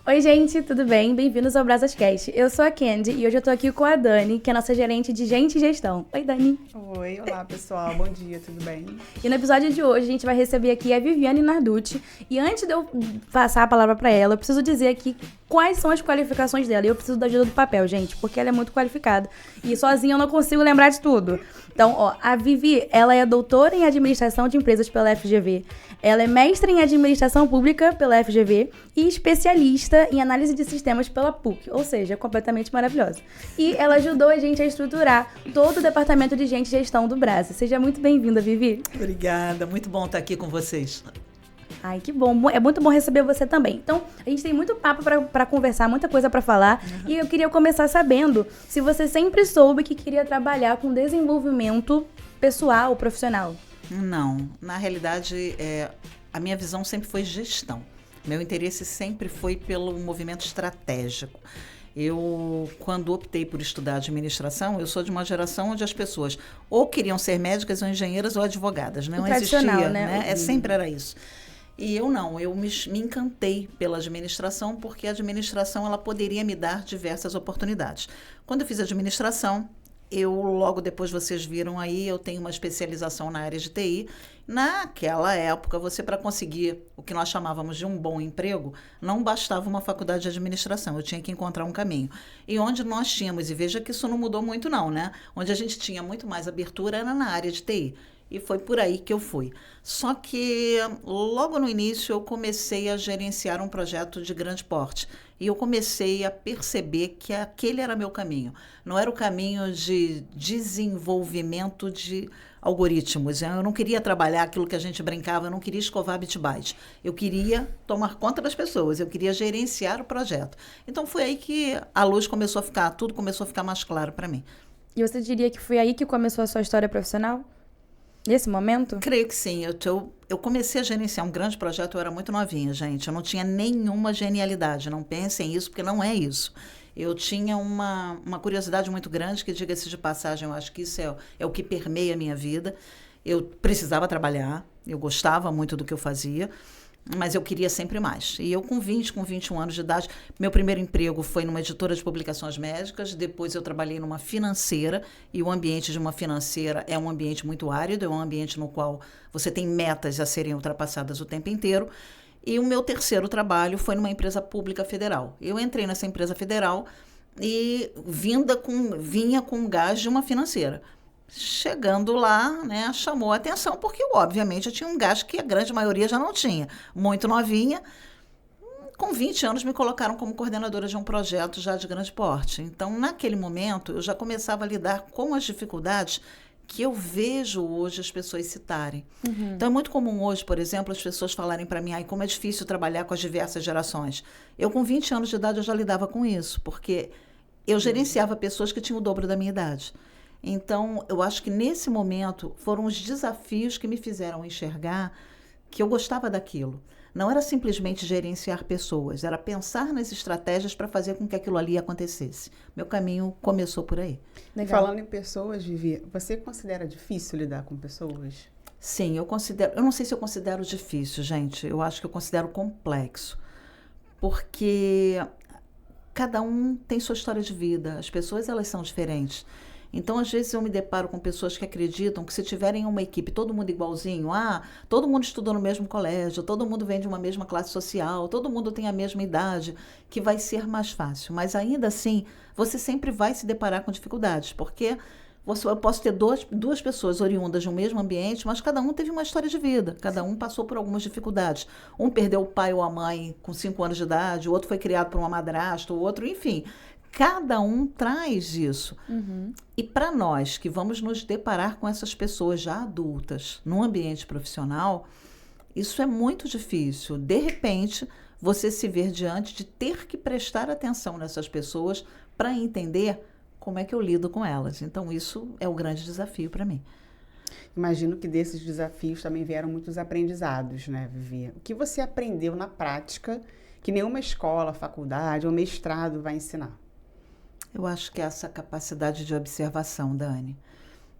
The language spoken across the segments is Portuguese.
Oi, gente, tudo bem? Bem-vindos ao Brasascast. Eu sou a Candy e hoje eu tô aqui com a Dani, que é a nossa gerente de Gente e Gestão. Oi, Dani. Oi, olá pessoal, bom dia, tudo bem? E no episódio de hoje a gente vai receber aqui a Viviane Narducci. E antes de eu passar a palavra pra ela, eu preciso dizer aqui quais são as qualificações dela. E eu preciso da ajuda do papel, gente, porque ela é muito qualificada. E sozinha eu não consigo lembrar de tudo. Então, a Vivi, ela é doutora em Administração de Empresas pela FGV. Ela é mestra em Administração Pública pela FGV e especialista em Análise de Sistemas pela PUC, ou seja, completamente maravilhosa. E ela ajudou a gente a estruturar todo o departamento de Gente e Gestão do Brasa. Seja muito bem-vinda, Vivi. Obrigada, muito bom estar aqui com vocês. Ai, que bom. É muito bom receber você também. Então, a gente tem muito papo pra conversar, muita coisa pra falar. Uhum. E eu queria começar sabendo se você sempre soube que queria trabalhar com desenvolvimento pessoal, profissional. Não, na realidade, a minha visão sempre foi gestão. Meu interesse sempre foi pelo movimento estratégico. Eu, quando optei por estudar administração, eu sou de uma geração onde as pessoas ou queriam ser médicas ou engenheiras ou advogadas. Não existia, né? Sempre era isso. E eu não, eu me encantei pela administração porque a administração ela poderia me dar diversas oportunidades. Quando eu fiz administração, logo depois vocês viram aí, eu tenho uma especialização na área de TI. Naquela época, você para conseguir o que nós chamávamos de um bom emprego, não bastava uma faculdade de administração, eu tinha que encontrar um caminho. E onde nós tínhamos, e veja que isso não mudou muito não, né? Onde a gente tinha muito mais abertura era na área de TI. E foi por aí que eu fui. Só que logo no início eu comecei a gerenciar um projeto de grande porte. E eu comecei a perceber que aquele era meu caminho. Não era o caminho de desenvolvimento de algoritmos. Eu não queria trabalhar aquilo que a gente brincava, eu não queria escovar bit-byte. Eu queria tomar conta das pessoas, eu queria gerenciar o projeto. Então foi aí que a luz começou a ficar, tudo começou a ficar mais claro para mim. E você diria que foi aí que começou a sua história profissional? Nesse momento? Creio que sim. Eu comecei a gerenciar um grande projeto, eu era muito novinha, gente. Eu não tinha nenhuma genialidade. Não pensem isso, porque não é isso. Eu tinha uma curiosidade muito grande, que, diga-se de passagem, eu acho que isso é o que permeia a minha vida. Eu precisava trabalhar, eu gostava muito do que eu fazia, mas eu queria sempre mais. E eu com 21 anos de idade, meu primeiro emprego foi numa editora de publicações médicas, depois eu trabalhei numa financeira, e o ambiente de uma financeira é um ambiente muito árido, é um ambiente no qual você tem metas a serem ultrapassadas o tempo inteiro. E o meu terceiro trabalho foi numa empresa pública federal. Eu entrei nessa empresa federal e vinha com gás de uma financeira. Chegando lá, né, chamou a atenção, porque, obviamente, eu tinha um gasto que a grande maioria já não tinha. Muito novinha, com 20 anos me colocaram como coordenadora de um projeto já de grande porte. Então, naquele momento, eu já começava a lidar com as dificuldades que eu vejo hoje as pessoas citarem. Uhum. Então, é muito comum hoje, por exemplo, as pessoas falarem para mim, como é difícil trabalhar com as diversas gerações. Eu, com 20 anos de idade, eu já lidava com isso, porque eu gerenciava pessoas que tinham o dobro da minha idade. Então, eu acho que nesse momento foram os desafios que me fizeram enxergar que eu gostava daquilo. Não era simplesmente gerenciar pessoas, era pensar nas estratégias para fazer com que aquilo ali acontecesse. Meu caminho começou por aí. Legal. Falando em pessoas, Vivi, você considera difícil lidar com pessoas? Sim, eu considero. Eu não sei se eu considero difícil, gente. Eu acho que eu considero complexo. Porque cada um tem sua história de vida. As pessoas, elas são diferentes. Então, às vezes, eu me deparo com pessoas que acreditam que se tiverem uma equipe, todo mundo igualzinho, todo mundo estudou no mesmo colégio, todo mundo vem de uma mesma classe social, todo mundo tem a mesma idade, que vai ser mais fácil. Mas, ainda assim, você sempre vai se deparar com dificuldades, porque eu posso ter duas pessoas oriundas de um mesmo ambiente, mas cada um teve uma história de vida, cada um passou por algumas dificuldades. Um perdeu o pai ou a mãe com 5 anos de idade, o outro foi criado por uma madrasta, o outro, enfim... Cada um traz isso. Uhum. E para nós que vamos nos deparar com essas pessoas já adultas no ambiente profissional, isso é muito difícil. De repente, você se ver diante de ter que prestar atenção nessas pessoas para entender como é que eu lido com elas. Então, isso é o grande desafio para mim. Imagino que desses desafios também vieram muitos aprendizados, né, Vivi? O que você aprendeu na prática que nenhuma escola, faculdade ou mestrado vai ensinar? Eu acho que é essa capacidade de observação, Dani.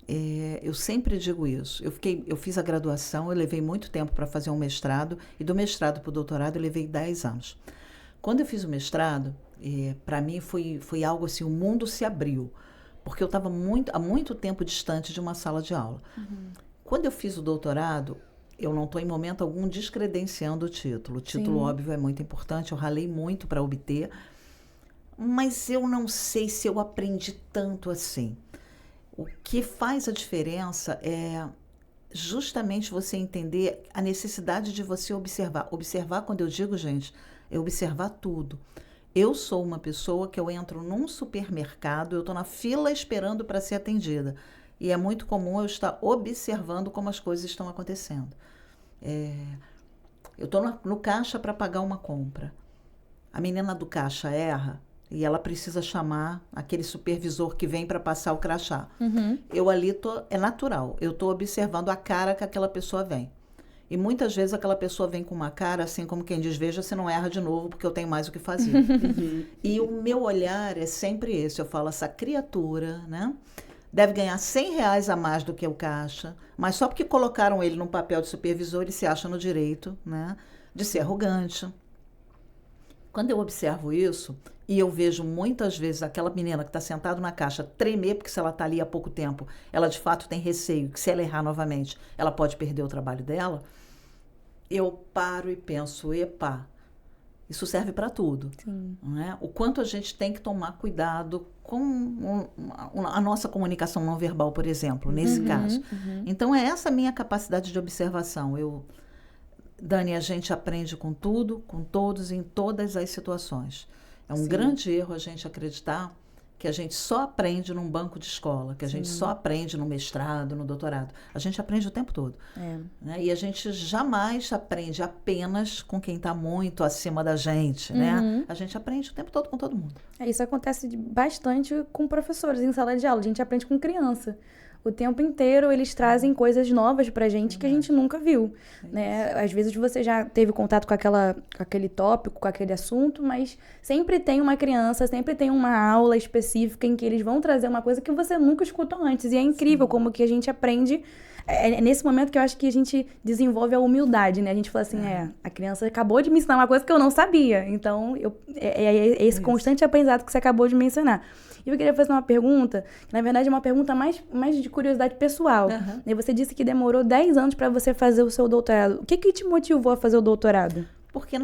eu sempre digo isso. Eu fiz a graduação, eu levei muito tempo para fazer um mestrado, e do mestrado para o doutorado eu levei 10 anos. Quando eu fiz o mestrado, para mim foi algo assim, o mundo se abriu, porque eu estava há muito tempo distante de uma sala de aula. Quando eu fiz o doutorado, eu não estou em momento algum descredenciando o título. O título, óbvio, é muito importante, eu ralei muito para obter, mas eu não sei se eu aprendi tanto assim. O que faz a diferença é justamente você entender a necessidade de você observar. Observar, quando eu digo, gente, é observar tudo. Eu sou uma pessoa que eu entro num supermercado, eu estou na fila esperando para ser atendida. E é muito comum eu estar observando como as coisas estão acontecendo. Eu estou no caixa para pagar uma compra. A menina do caixa erra e ela precisa chamar aquele supervisor que vem para passar o crachá. Eu ali é natural, eu estou observando a cara que aquela pessoa vem. E muitas vezes aquela pessoa vem com uma cara assim como quem diz, veja, você não erra de novo porque eu tenho mais o que fazer. E o meu olhar é sempre esse, eu falo, essa criatura, né, deve ganhar R$100 a mais do que o caixa, mas só porque colocaram ele num papel de supervisor, ele se acha no direito, né, de ser arrogante. Quando eu observo isso, e eu vejo muitas vezes aquela menina que está sentada na caixa tremer, porque se ela está ali há pouco tempo, ela de fato tem receio que se ela errar novamente, ela pode perder o trabalho dela, eu paro e penso, epa, isso serve para tudo. Não é? O quanto a gente tem que tomar cuidado com a nossa comunicação não verbal, por exemplo, nesse caso. Então, é essa minha capacidade de observação. Dani, a gente aprende com tudo, com todos, em todas as situações. É um grande erro a gente acreditar que a gente só aprende num banco de escola, que a gente só aprende no mestrado, no doutorado. A gente aprende o tempo todo. Né? E a gente jamais aprende apenas com quem está muito acima da gente. Né? A gente aprende o tempo todo com todo mundo. Isso acontece bastante com professores em sala de aula. A gente aprende com criança. O tempo inteiro eles trazem coisas novas pra gente que a gente nunca viu, né? Às vezes você já teve contato com aquele tópico, com aquele assunto, mas sempre tem uma criança, sempre tem uma aula específica em que eles vão trazer uma coisa que você nunca escutou antes. E é incrível como que a gente aprende. É nesse momento que eu acho que a gente desenvolve a humildade, né? A gente fala assim, a criança acabou de me ensinar uma coisa que eu não sabia. Então, é esse constante aprendizado que você acabou de mencionar. E eu queria fazer uma pergunta, que na verdade é uma pergunta mais de curiosidade pessoal. E você disse que demorou 10 anos para você fazer o seu doutorado. O que te motivou a fazer o doutorado?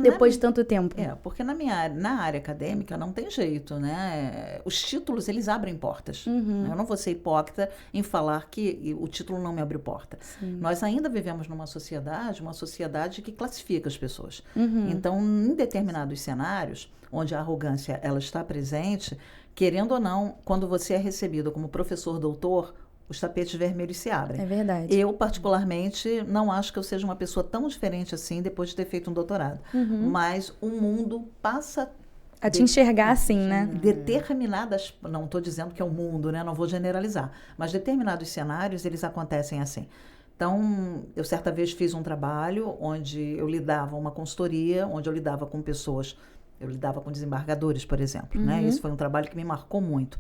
Depois de tanto tempo. Porque na área acadêmica não tem jeito, né? Os títulos, eles abrem portas. Eu não vou ser hipócrita em falar que o título não me abriu porta. Nós ainda vivemos numa sociedade que classifica as pessoas. Então, em determinados cenários, onde a arrogância ela está presente, querendo ou não, quando você é recebido como professor doutor, os tapetes vermelhos se abrem. É verdade. Eu, particularmente, não acho que eu seja uma pessoa tão diferente assim depois de ter feito um doutorado. Mas o mundo passa a te enxergar assim, né? Determinadas... Não estou dizendo que é o mundo, né? Não vou generalizar. Mas determinados cenários, eles acontecem assim. Então, eu certa vez fiz um trabalho onde eu lidava uma consultoria, onde eu lidava com pessoas... Eu lidava com desembargadores, por exemplo. Né? Esse foi um trabalho que me marcou muito.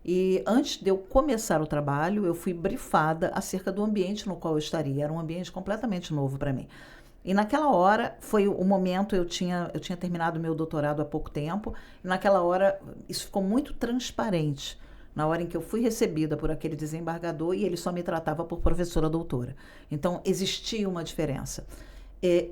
E antes de eu começar o trabalho, eu fui brifada acerca do ambiente no qual eu estaria. Era um ambiente completamente novo para mim. E naquela hora, foi o momento, eu tinha terminado meu doutorado há pouco tempo, e naquela hora, isso ficou muito transparente. Na hora em que eu fui recebida por aquele desembargador, e ele só me tratava por professora doutora. Então, existia uma diferença.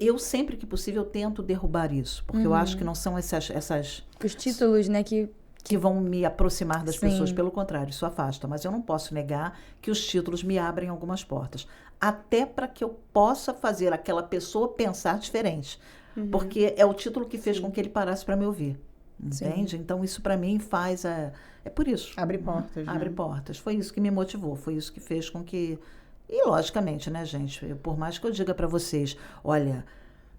Eu, sempre que possível, tento derrubar isso, porque eu acho que não são essas... Os títulos, né, que vão me aproximar das pessoas, pelo contrário, isso afasta. Mas eu não posso negar que os títulos me abrem algumas portas. Até para que eu possa fazer aquela pessoa pensar diferente. Porque é o título que fez com que ele parasse para me ouvir. Entende? Então, isso para mim faz... É por isso. Abre portas, né? Abre portas. Foi isso que me motivou. Foi isso que fez com que... E, logicamente, né, gente? Por mais que eu diga para vocês, olha,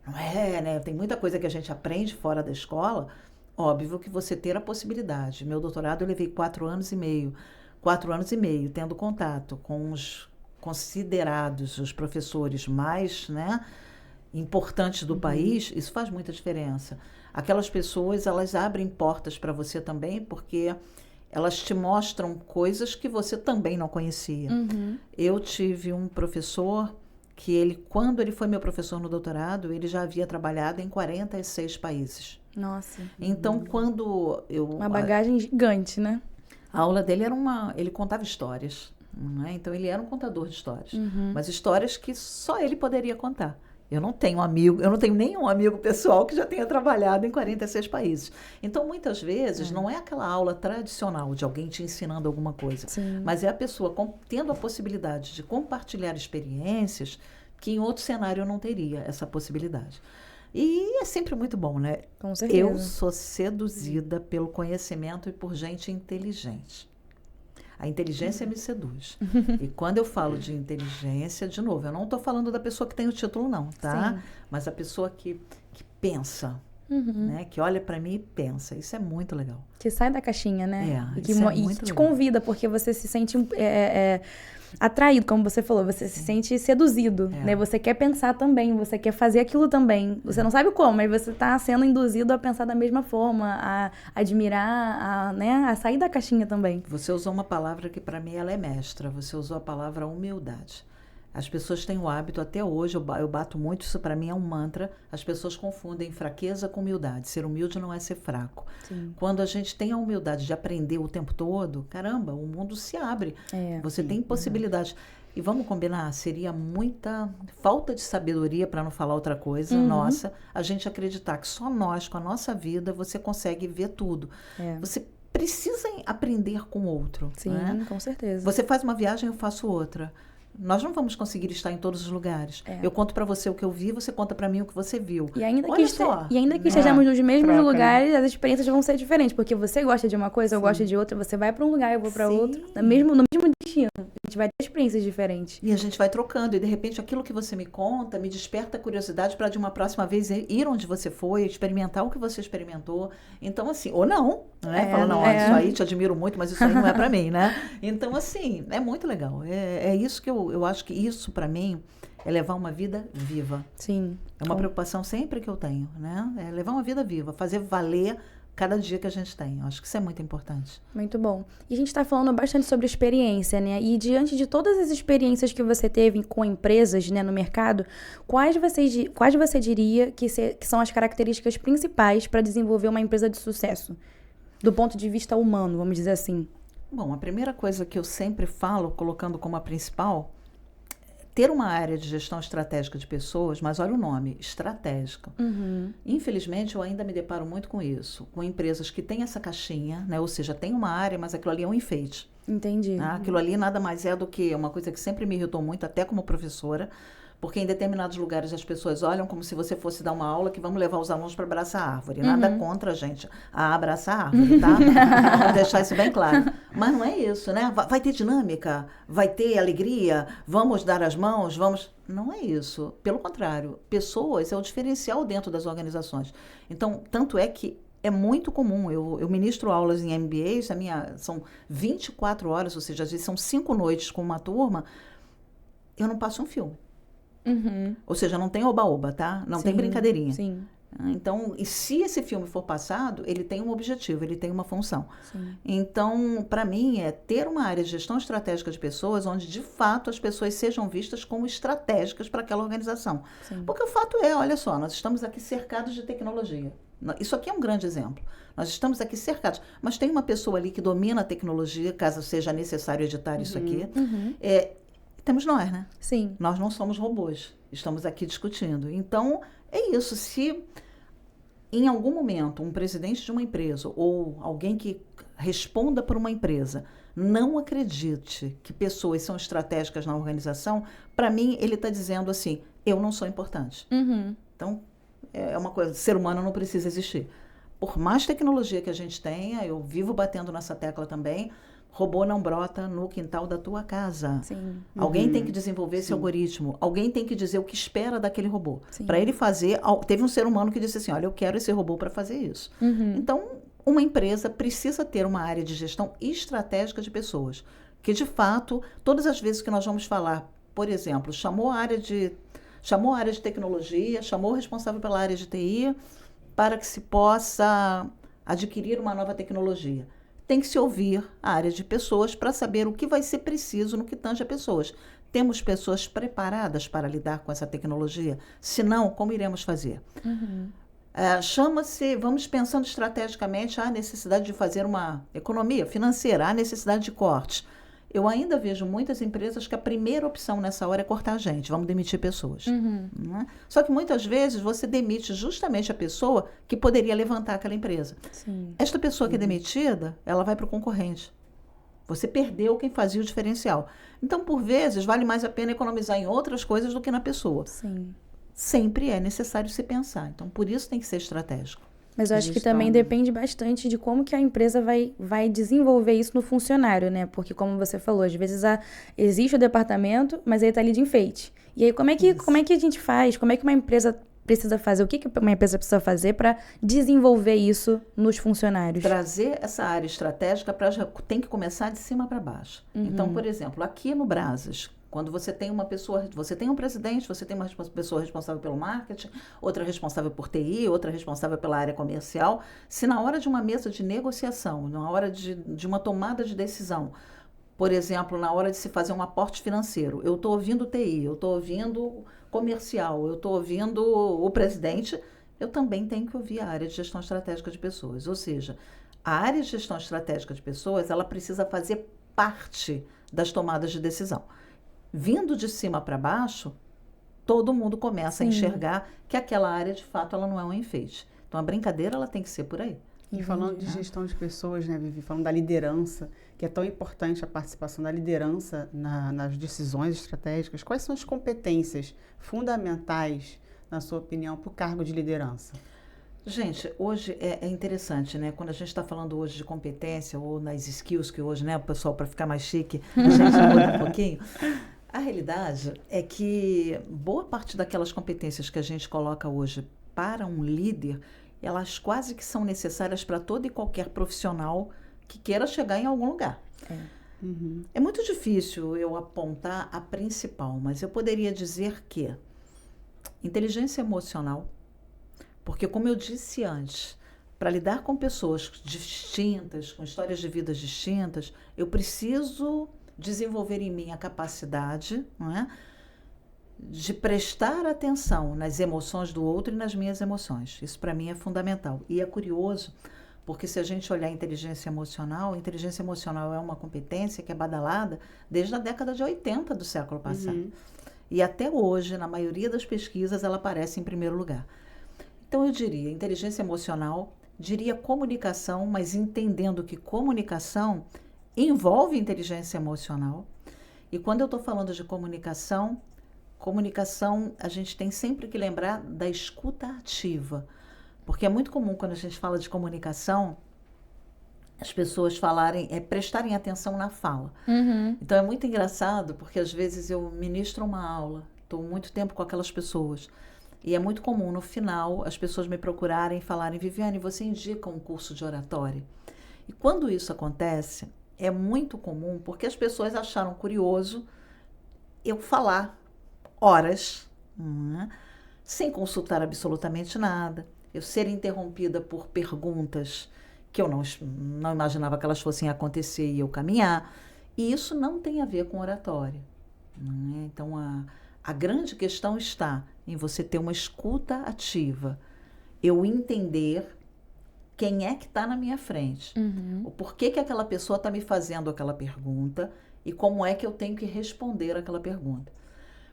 não é, né? Tem muita coisa que a gente aprende fora da escola... Óbvio que você ter a possibilidade. Meu doutorado eu levei 4 anos e meio. 4 anos e meio, tendo contato com os considerados, os professores mais, né, importantes do país, isso faz muita diferença. Aquelas pessoas, elas abrem portas para você também, porque elas te mostram coisas que você também não conhecia. Eu tive um professor que ele, quando ele foi meu professor no doutorado, ele já havia trabalhado em 46 países. Nossa. Então, quando eu... Uma bagagem gigante, né? A aula dele era ele contava histórias, não é? Então ele era um contador de histórias, mas histórias que só ele poderia contar. Eu não tenho nenhum amigo pessoal que já tenha trabalhado em 46 países. Então, muitas vezes, não é aquela aula tradicional de alguém te ensinando alguma coisa, mas é a pessoa tendo a possibilidade de compartilhar experiências que em outro cenário eu não teria essa possibilidade. E é sempre muito bom, né? Com certeza. Eu sou seduzida pelo conhecimento e por gente inteligente. A inteligência me seduz. E quando eu falo de inteligência, de novo, eu não estou falando da pessoa que tem o título, não, tá? Sim. Mas a pessoa que pensa, né? Que olha para mim e pensa. Isso é muito legal. Que sai da caixinha, né? E que isso é e muito te legal. convida, porque você se sente atraído, como você falou. Você se sente seduzido, né? Você quer pensar também, você quer fazer aquilo também. Você não sabe como, mas você está sendo induzido a pensar da mesma forma, a admirar, né? A sair da caixinha também. Você usou uma palavra que para mim ela é mestra. Você usou a palavra humildade. As pessoas têm o hábito, até hoje, eu bato muito, isso para mim é um mantra, as pessoas confundem fraqueza com humildade. Ser humilde não é ser fraco. Sim. Quando a gente tem a humildade de aprender o tempo todo, caramba, o mundo se abre. Você tem possibilidade. E vamos combinar, seria muita falta de sabedoria, para não falar outra coisa, nossa, a gente acreditar que só nós, com a nossa vida, você consegue ver tudo. Você precisa aprender com o outro. Sim, né? com certeza. Você faz uma viagem, eu faço outra. Nós não vamos conseguir estar em todos os lugares. Eu conto para você o que eu vi, você conta para mim o que você viu. E ainda Olha que, só, estejamos nos mesmos troca, lugares, as experiências vão ser diferentes. Porque você gosta de uma coisa, eu gosto de outra. Você vai para um lugar, eu vou para outro. No mesmo destino. A gente vai ter experiências diferentes. E a gente vai trocando. E, de repente, aquilo que você me conta me desperta a curiosidade para, de uma próxima vez, ir onde você foi, experimentar o que você experimentou. Então, assim, ou não. Né? Fala, não, isso aí te admiro muito, mas isso aí não é para mim, né? Então, assim, é muito legal. É isso que eu acho que isso, para mim, é levar uma vida viva. Sim. É uma preocupação sempre que eu tenho, né? É levar uma vida viva, fazer valer cada dia que a gente tem. Eu acho que isso é muito importante. Muito bom. E a gente está falando bastante sobre experiência, né? E diante de todas as experiências que você teve com empresas, né, no mercado, quais você diria que são as características principais para desenvolver uma empresa de sucesso? Do ponto de vista humano, vamos dizer assim. Bom, a primeira coisa que eu sempre falo, colocando como a principal, ter uma área de gestão estratégica de pessoas, mas olha o nome, estratégica. Infelizmente, eu ainda me deparo muito com isso, com empresas que têm essa caixinha, né? Ou seja, tem uma área, mas aquilo ali é um enfeite. Entendi. Né? Aquilo ali nada mais é do que uma coisa que sempre me irritou muito, até como professora, porque em determinados lugares as pessoas olham como se você fosse dar uma aula que vamos levar os alunos para abraçar a árvore. Nada contra, gente, a abraçar a árvore, tá? Vamos deixar isso bem claro. Mas não é isso, né? Vai ter dinâmica, vai ter alegria, vamos dar as mãos, vamos... Não é isso. Pelo contrário, pessoas é o diferencial dentro das organizações. Então, tanto é que é muito comum. Eu ministro aulas em MBAs, são 24 horas, ou seja, às vezes são 5 noites com uma turma, eu não passo um filme. Ou seja, não tem oba-oba, tá? Não tem brincadeirinha. Sim. Então, e se esse filme for passado, ele tem um objetivo, ele tem uma função. Sim. Então, para mim, é ter uma área de gestão estratégica de pessoas onde, de fato, as pessoas sejam vistas como estratégicas para aquela organização. Sim. Porque o fato é, olha só, nós estamos aqui cercados de tecnologia. Isso aqui é um grande exemplo. Nós estamos aqui cercados, mas tem uma pessoa ali que domina a tecnologia, caso seja necessário editar isso aqui. Temos nós, né? Sim. Nós não somos robôs. Estamos aqui discutindo. Então, é isso. Se em algum momento um presidente de uma empresa ou alguém que responda por uma empresa não acredite que pessoas são estratégicas na organização, para mim ele está dizendo assim, eu não sou importante. Então, é uma coisa, ser humano não precisa existir. Por mais tecnologia que a gente tenha, eu vivo batendo nessa tecla também, robô não brota no quintal da tua casa. Sim. Alguém tem que desenvolver esse algoritmo. Alguém tem que dizer o que espera daquele robô. Sim. Para ele fazer... Teve um ser humano que disse assim, olha, eu quero esse robô para fazer isso. Então, uma empresa precisa ter uma área de gestão estratégica de pessoas. Que, de fato, todas as vezes que nós vamos falar, por exemplo, chamou a área de tecnologia, chamou o responsável pela área de TI para que se possa adquirir uma nova tecnologia. tem que se ouvir a área de pessoas para saber o que vai ser preciso no que tange a pessoas. Temos pessoas preparadas para lidar com essa tecnologia? Se não, como iremos fazer? Chama-se, vamos pensando estrategicamente, a necessidade de fazer uma economia financeira, a necessidade de cortes. Eu ainda vejo muitas empresas que a primeira opção nessa hora é cortar gente, vamos demitir pessoas. Né? Só que muitas vezes você demite justamente a pessoa que poderia levantar aquela empresa. Sim. Esta pessoa que é demitida, ela vai para o concorrente. Você perdeu quem fazia o diferencial. Então, por vezes, vale mais a pena economizar em outras coisas do que na pessoa. Sim. Sempre é necessário se pensar. Então, por isso tem que ser estratégico. Mas eu acho que Gestão, também né? depende bastante de como que a empresa vai desenvolver isso no funcionário, né? Porque, como você falou, às vezes existe o departamento, mas ele tá ali de enfeite. E aí, como é que a gente faz? Como é que uma empresa precisa fazer? O que uma empresa precisa fazer para desenvolver isso nos funcionários? Trazer essa área estratégica tem que começar de cima para baixo. Então, por exemplo, aqui no Brasas, quando você tem uma pessoa, você tem um presidente, você tem uma pessoa responsável pelo marketing, outra responsável por TI, outra responsável pela área comercial, se na hora de uma mesa de negociação, na hora de uma tomada de decisão, por exemplo, na hora de se fazer um aporte financeiro, eu estou ouvindo TI, eu estou ouvindo comercial, eu estou ouvindo o presidente, eu também tenho que ouvir a área de gestão estratégica de pessoas. Ou seja, a área de gestão estratégica de pessoas, ela precisa fazer parte das tomadas de decisão. Vindo de cima para baixo, todo mundo começa a enxergar que aquela área, de fato, ela não é um enfeite. Então, a brincadeira, ela tem que ser por aí. E falando de gestão de pessoas, né, Vivi? Falando da liderança, que é tão importante a participação da liderança nas decisões estratégicas. Quais são as competências fundamentais, na sua opinião, para o cargo de liderança? Gente, hoje é interessante, né? Quando a gente está falando hoje de competência ou nas skills, que hoje, né, o pessoal, para ficar mais chique, a gente muda um pouquinho. A realidade é que boa parte daquelas competências que a gente coloca hoje para um líder, elas quase que são necessárias para todo e qualquer profissional que queira chegar em algum lugar. É muito difícil eu apontar a principal, mas eu poderia dizer que inteligência emocional, porque, como eu disse antes, para lidar com pessoas distintas, com histórias de vidas distintas, eu preciso desenvolver em mim a capacidade, não é, de prestar atenção nas emoções do outro e nas minhas emoções. Isso, para mim, é fundamental. E é curioso, porque se a gente olhar a inteligência emocional é uma competência que é badalada desde a década de 80 do século passado. E até hoje, na maioria das pesquisas, ela aparece em primeiro lugar. Então, eu diria inteligência emocional, diria comunicação, mas entendendo que comunicação envolve inteligência emocional. E quando eu estou falando de comunicação, a gente tem sempre que lembrar da escuta ativa. Porque é muito comum quando a gente fala de comunicação, as pessoas prestarem atenção na fala. Então, é muito engraçado, porque às vezes eu ministro uma aula, estou muito tempo com aquelas pessoas, e é muito comum, no final, as pessoas me procurarem e falarem: Viviane, você indica um curso de oratória? E quando isso acontece, é muito comum, porque as pessoas acharam curioso eu falar horas, sem consultar absolutamente nada, eu ser interrompida por perguntas que eu não imaginava que elas fossem acontecer e eu caminhar. E isso não tem a ver com oratória. Então, a grande questão está em você ter uma escuta ativa. Eu entender quem é que está na minha frente. O porquê que aquela pessoa está me fazendo aquela pergunta e como é que eu tenho que responder aquela pergunta.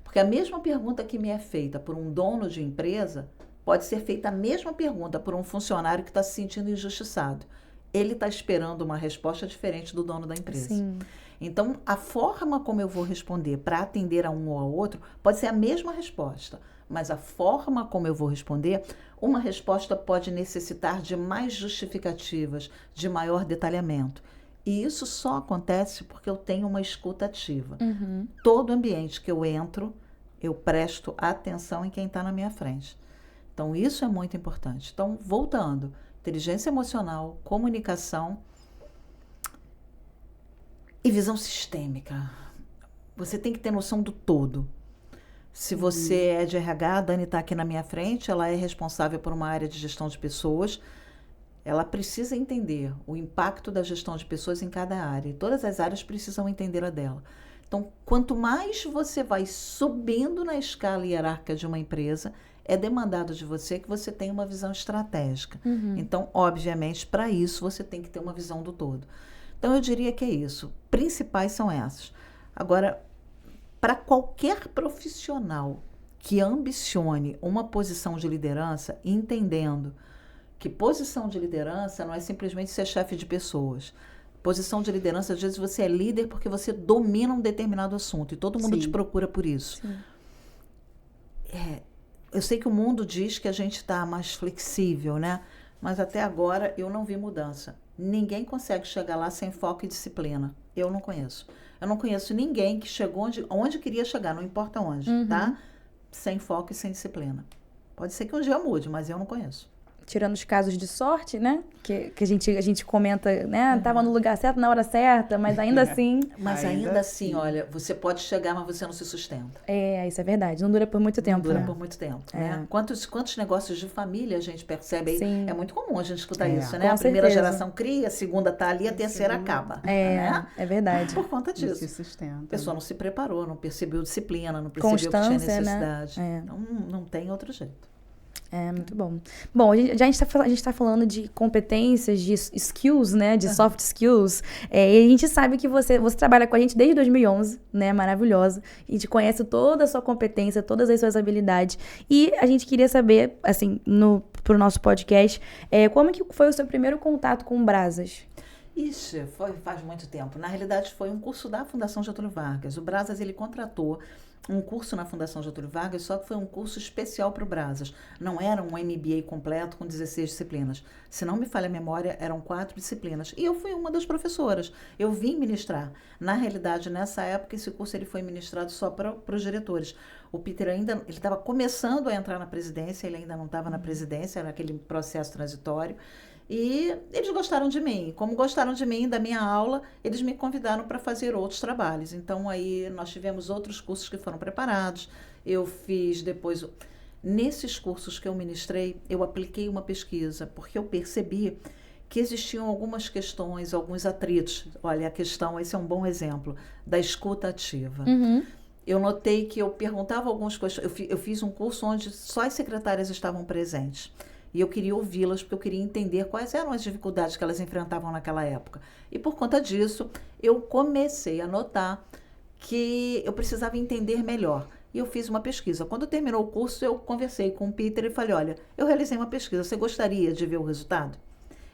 Porque a mesma pergunta que me é feita por um dono de empresa pode ser feita a mesma pergunta por um funcionário que está se sentindo injustiçado. Ele está esperando uma resposta diferente do dono da empresa. Sim. Então, a forma como eu vou responder para atender a um ou ao outro pode ser a mesma resposta, mas a forma como eu vou responder, uma resposta pode necessitar de mais justificativas, de maior detalhamento. E isso só acontece porque eu tenho uma escuta ativa. Todo ambiente que eu entro, eu presto atenção em quem está na minha frente. Então, isso é muito importante. Então, voltando, inteligência emocional, comunicação e visão sistêmica. Você tem que ter noção do todo. Se você é de RH, a Dani está aqui na minha frente, ela é responsável por uma área de gestão de pessoas. ela precisa entender o impacto da gestão de pessoas em cada área. E todas as áreas precisam entender a dela. Então, quanto mais você vai subindo na escala hierárquica de uma empresa, é demandado de você que você tenha uma visão estratégica. Então, obviamente, para isso, você tem que ter uma visão do todo. Então, eu diria que é isso. Principais são essas. Agora, para qualquer profissional que ambicione uma posição de liderança, entendendo que posição de liderança não é simplesmente ser chefe de pessoas. Posição de liderança, às vezes você é líder porque você domina um determinado assunto e todo mundo Sim. te procura por isso. Eu sei que o mundo diz que a gente está mais flexível, né? Mas até agora eu não vi mudança. Ninguém consegue chegar lá sem foco e disciplina. Eu não conheço. Eu não conheço ninguém que chegou onde queria chegar, não importa onde, tá? Sem foco e sem disciplina. Pode ser que um dia mude, mas eu não conheço. Tirando os casos de sorte, né? Que a gente comenta, né? Tava no lugar certo, na hora certa, mas ainda assim... Mas ainda assim, olha, você pode chegar, mas você não se sustenta. Isso é verdade. Não dura por muito tempo, Não dura né? por muito tempo, né? Quantos negócios de família a gente percebe aí? Sim. É muito comum a gente escutar isso, né? Com A primeira certeza. geração cria, a segunda tá ali, a terceira acaba. né? É verdade. Por conta Não se disso. sustenta. A pessoa não se preparou, não percebeu disciplina, não percebeu que tinha Constância, né? necessidade. Então, não tem outro jeito. Muito bom. Bom, a gente tá falando de competências, de skills, né? De soft skills. E a gente sabe que você trabalha com a gente desde 2011, né? Maravilhosa. A gente conhece toda a sua competência, todas as suas habilidades. E a gente queria saber, assim, pro nosso podcast, como que foi o seu primeiro contato com o Brazas? Ixi, faz muito tempo. Na realidade, foi um curso da Fundação Getúlio Vargas. O Brazas, ele contratou um curso na Fundação Getúlio Vargas, só que foi um curso especial para o Brazas. Não era um MBA completo com 16 disciplinas. Se não me falha a memória, eram 4 disciplinas. E eu fui uma das professoras. Eu vim ministrar. Na realidade, nessa época, esse curso ele foi ministrado só para os diretores. O Peter ele estava começando a entrar na presidência, ele ainda não estava na presidência, era aquele processo transitório. E eles gostaram de mim. Como gostaram de mim, da minha aula, eles me convidaram para fazer outros trabalhos. Então, aí nós tivemos outros cursos que foram preparados. Eu fiz depois... Nesses cursos que eu ministrei, eu apliquei uma pesquisa, porque eu percebi que existiam algumas questões, alguns atritos. Olha, esse é um bom exemplo, da escuta ativa. Eu notei que eu perguntava algumas coisas. Eu fiz um curso onde só as secretárias estavam presentes. E eu queria ouvi-las, porque eu queria entender quais eram as dificuldades que elas enfrentavam naquela época. E por conta disso, eu comecei a notar que eu precisava entender melhor. E eu fiz uma pesquisa. Quando terminou o curso, eu conversei com o Peter e falei, olha, eu realizei uma pesquisa, você gostaria de ver o resultado?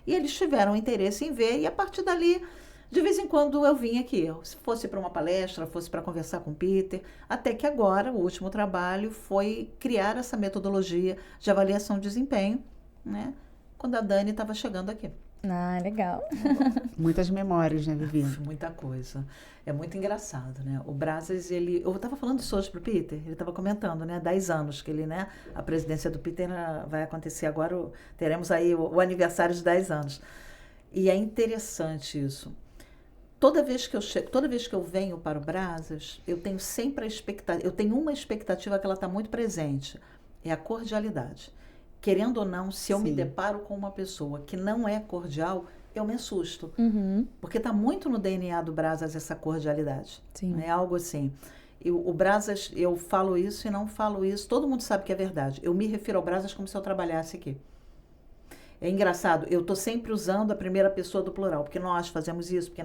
E eles tiveram interesse em ver, e a partir dali, de vez em quando eu vinha aqui. Se fosse para uma palestra, fosse para conversar com o Peter, até que agora, o último trabalho foi criar essa metodologia de avaliação de desempenho, né? Quando a Dani estava chegando aqui. Ah, legal. Muitas memórias, né, Vivi? Muita coisa. É muito engraçado, né? O Brazas, eu estava falando isso hoje para o Peter, ele estava comentando, né? 10 anos que ele, né? A presidência do Peter vai acontecer agora, teremos aí o aniversário de 10 anos. E é interessante isso. Toda vez que eu venho para o Brazas, eu tenho sempre uma expectativa que ela está muito presente, é a cordialidade. Querendo ou não, se eu me deparo com uma pessoa que não é cordial, eu me assusto. Porque está muito no DNA do Brazas essa cordialidade. Sim. É algo assim. O Brazas, eu falo isso e não falo isso, todo mundo sabe que é verdade. Eu me refiro ao Brazas como se eu trabalhasse aqui. É engraçado, eu estou sempre usando a primeira pessoa do plural, porque nós fazemos isso, porque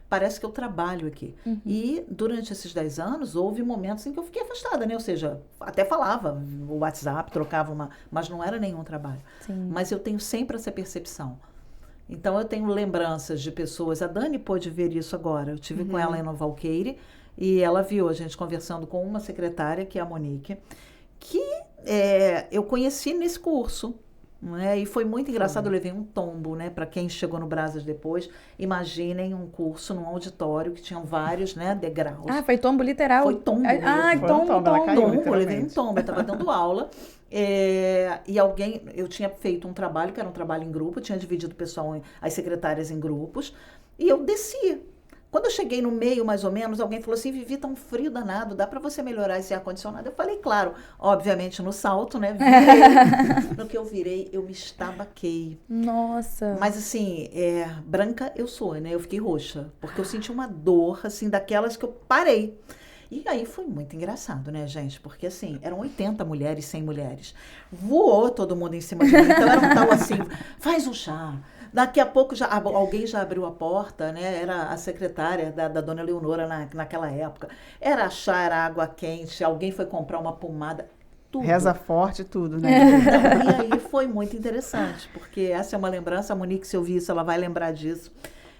parece que eu trabalho aqui. E durante esses 10 anos, houve momentos em que eu fiquei afastada, né? Ou seja, até falava o WhatsApp, trocava mas não era nenhum trabalho. Sim. Mas eu tenho sempre essa percepção. Então, eu tenho lembranças de pessoas, a Dani pôde ver isso agora, eu tive com ela em Nova Alqueire, e ela viu a gente conversando com uma secretária, que é a Monique, que eu conheci nesse curso. E foi muito engraçado, eu levei um tombo, né? Para quem chegou no Brazas depois, imaginem um curso num auditório que tinham vários, né, degraus. Ah, foi tombo literal? Foi tombo. Ah, Foi tombo. ela caiu, Eu levei um tombo, eu estava dando aula, e eu tinha feito um trabalho, que era um trabalho em grupo, eu tinha dividido o pessoal, as secretárias em grupos, e eu desci. Quando eu cheguei no meio, mais ou menos, alguém falou assim, Vivi, tá um frio danado, dá para você melhorar esse ar-condicionado? Eu falei, claro, obviamente no salto, né? Virei. No que eu virei, eu me estabaquei. Nossa. Mas assim, branca eu sou, né? Eu fiquei roxa, porque eu senti uma dor, assim, daquelas que eu parei. E aí foi muito engraçado, né, gente? Porque, assim, eram 80 mulheres, 100 mulheres. Voou todo mundo em cima de mim. Então, era um tal assim, faz um chá. Daqui a pouco, alguém já abriu a porta, né? Era a secretária da dona Leonora naquela época. Era chá, era água quente. Alguém foi comprar uma pomada. Tudo. Reza forte, tudo, né? E aí foi muito interessante, porque essa é uma lembrança. A Monique, se eu ouvir isso, ela vai lembrar disso.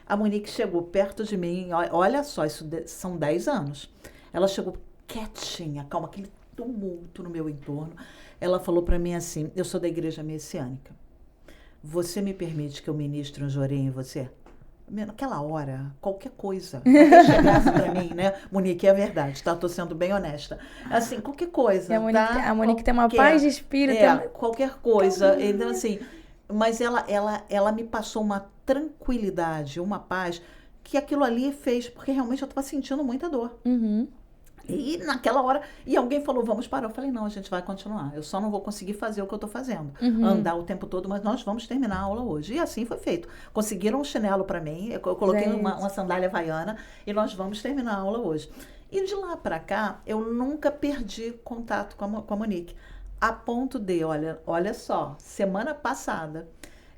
A Monique chegou perto de mim. Olha só, isso são 10 anos. Ela chegou quietinha, calma, aquele tumulto no meu entorno. Ela falou para mim assim, eu sou da igreja messiânica. Você me permite que eu ministre um jorê em você? Naquela hora, qualquer coisa. Alguém chegasse para mim, né? Monique, é verdade, tá? Tô sendo bem honesta. Assim, qualquer coisa. A Monique tem uma paz de espírito. Qualquer coisa. Então, assim, mas ela me passou uma tranquilidade, uma paz, que aquilo ali fez, porque realmente eu estava sentindo muita dor. Uhum. E naquela hora, e alguém falou, vamos parar. Eu falei, não, a gente vai continuar. Eu só não vou conseguir fazer o que eu estou fazendo. Andar o tempo todo, mas nós vamos terminar a aula hoje. E assim foi feito. Conseguiram um chinelo para mim, eu coloquei uma sandália havaiana e nós vamos terminar a aula hoje. E de lá para cá, eu nunca perdi contato com a Monique. A ponto de, olha só, semana passada,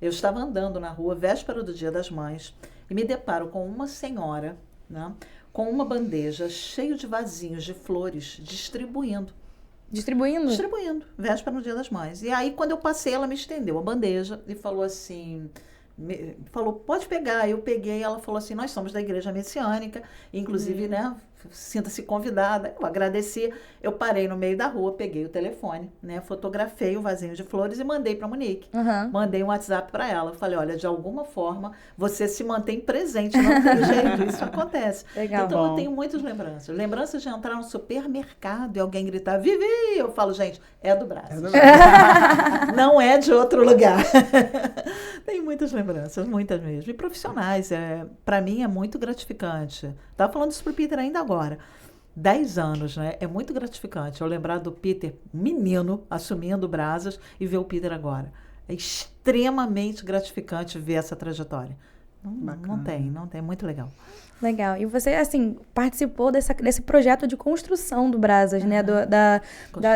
eu estava andando na rua, véspera do Dia das Mães, e me deparo com uma senhora, né, com uma bandeja cheia de vasinhos de flores, distribuindo. Distribuindo, véspera no Dia das Mães. E aí, quando eu passei, ela me estendeu a bandeja e falou assim, pode pegar. Eu peguei, ela falou assim, nós somos da igreja messiânica, inclusive, né, sinta-se convidada. Eu agradeci, eu parei no meio da rua, peguei o telefone, né, fotografei o vasinho de flores e mandei para Monique. Mandei um WhatsApp para ela. Eu falei, olha, de alguma forma você se mantém presente, não tem jeito, isso acontece. Legal. Então eu tenho muitas lembranças. Lembranças de entrar no supermercado e alguém gritar, Vivi! Eu falo, gente, é do Brás. Não é de outro lugar. Tem muitas lembranças, muitas mesmo. E profissionais, para mim é muito gratificante. Estava falando isso para o Peter ainda agora. 10 anos, né? É muito gratificante eu lembrar do Peter, menino, assumindo Brasas, e ver o Peter agora. É extremamente gratificante ver essa trajetória. Não tem, muito legal. Legal. E você, assim, participou desse projeto de construção do Brasas, né?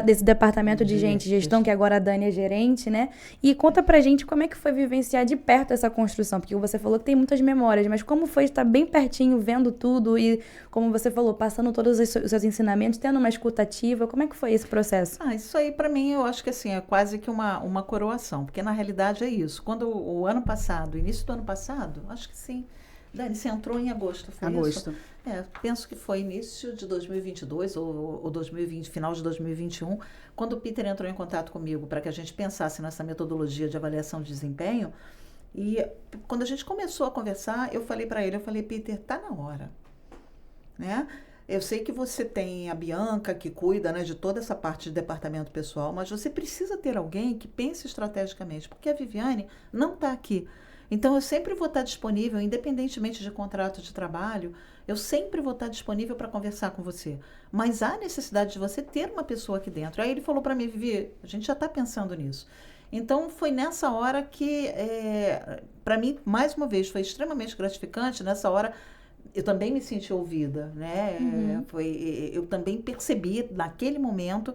Desse departamento de gestão, que agora a Dani é gerente, né? E conta pra gente como é que foi vivenciar de perto essa construção, porque você falou que tem muitas memórias, mas como foi estar bem pertinho, vendo tudo e, como você falou, passando todos os seus ensinamentos, tendo uma escuta ativa, como é que foi esse processo? Isso aí, pra mim, eu acho que assim, é quase que uma coroação, porque na realidade é isso. Quando início do ano passado, acho que sim, Dani, você entrou em agosto, foi agosto. isso? Penso que foi início de 2022 ou 2020, final de 2021, quando o Peter entrou em contato comigo para que a gente pensasse nessa metodologia de avaliação de desempenho. E quando a gente começou a conversar, eu falei para ele, Peter, tá na hora, né? Eu sei que você tem a Bianca, que cuida, né, de toda essa parte de departamento pessoal, mas você precisa ter alguém que pense estrategicamente, porque a Viviane não está aqui. Então, eu sempre vou estar disponível, independentemente de contrato de trabalho, eu sempre vou estar disponível para conversar com você. Mas há necessidade de você ter uma pessoa aqui dentro. Aí ele falou para mim, Vivi, a gente já está pensando nisso. Então, foi nessa hora que, para mim, mais uma vez, foi extremamente gratificante. Nessa hora, eu também me senti ouvida, né? Eu também percebi, naquele momento,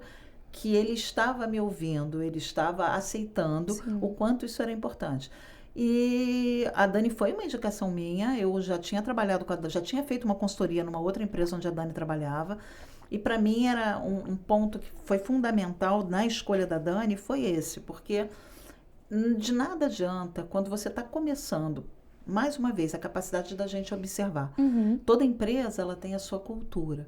que ele estava me ouvindo, ele estava aceitando o quanto isso era importante. E a Dani foi uma indicação minha, eu já tinha trabalhado já tinha feito uma consultoria numa outra empresa onde a Dani trabalhava, e para mim era um ponto que foi fundamental na escolha da Dani, foi esse, porque de nada adianta quando você está começando, mais uma vez, a capacidade da gente observar. Toda empresa, ela tem a sua cultura.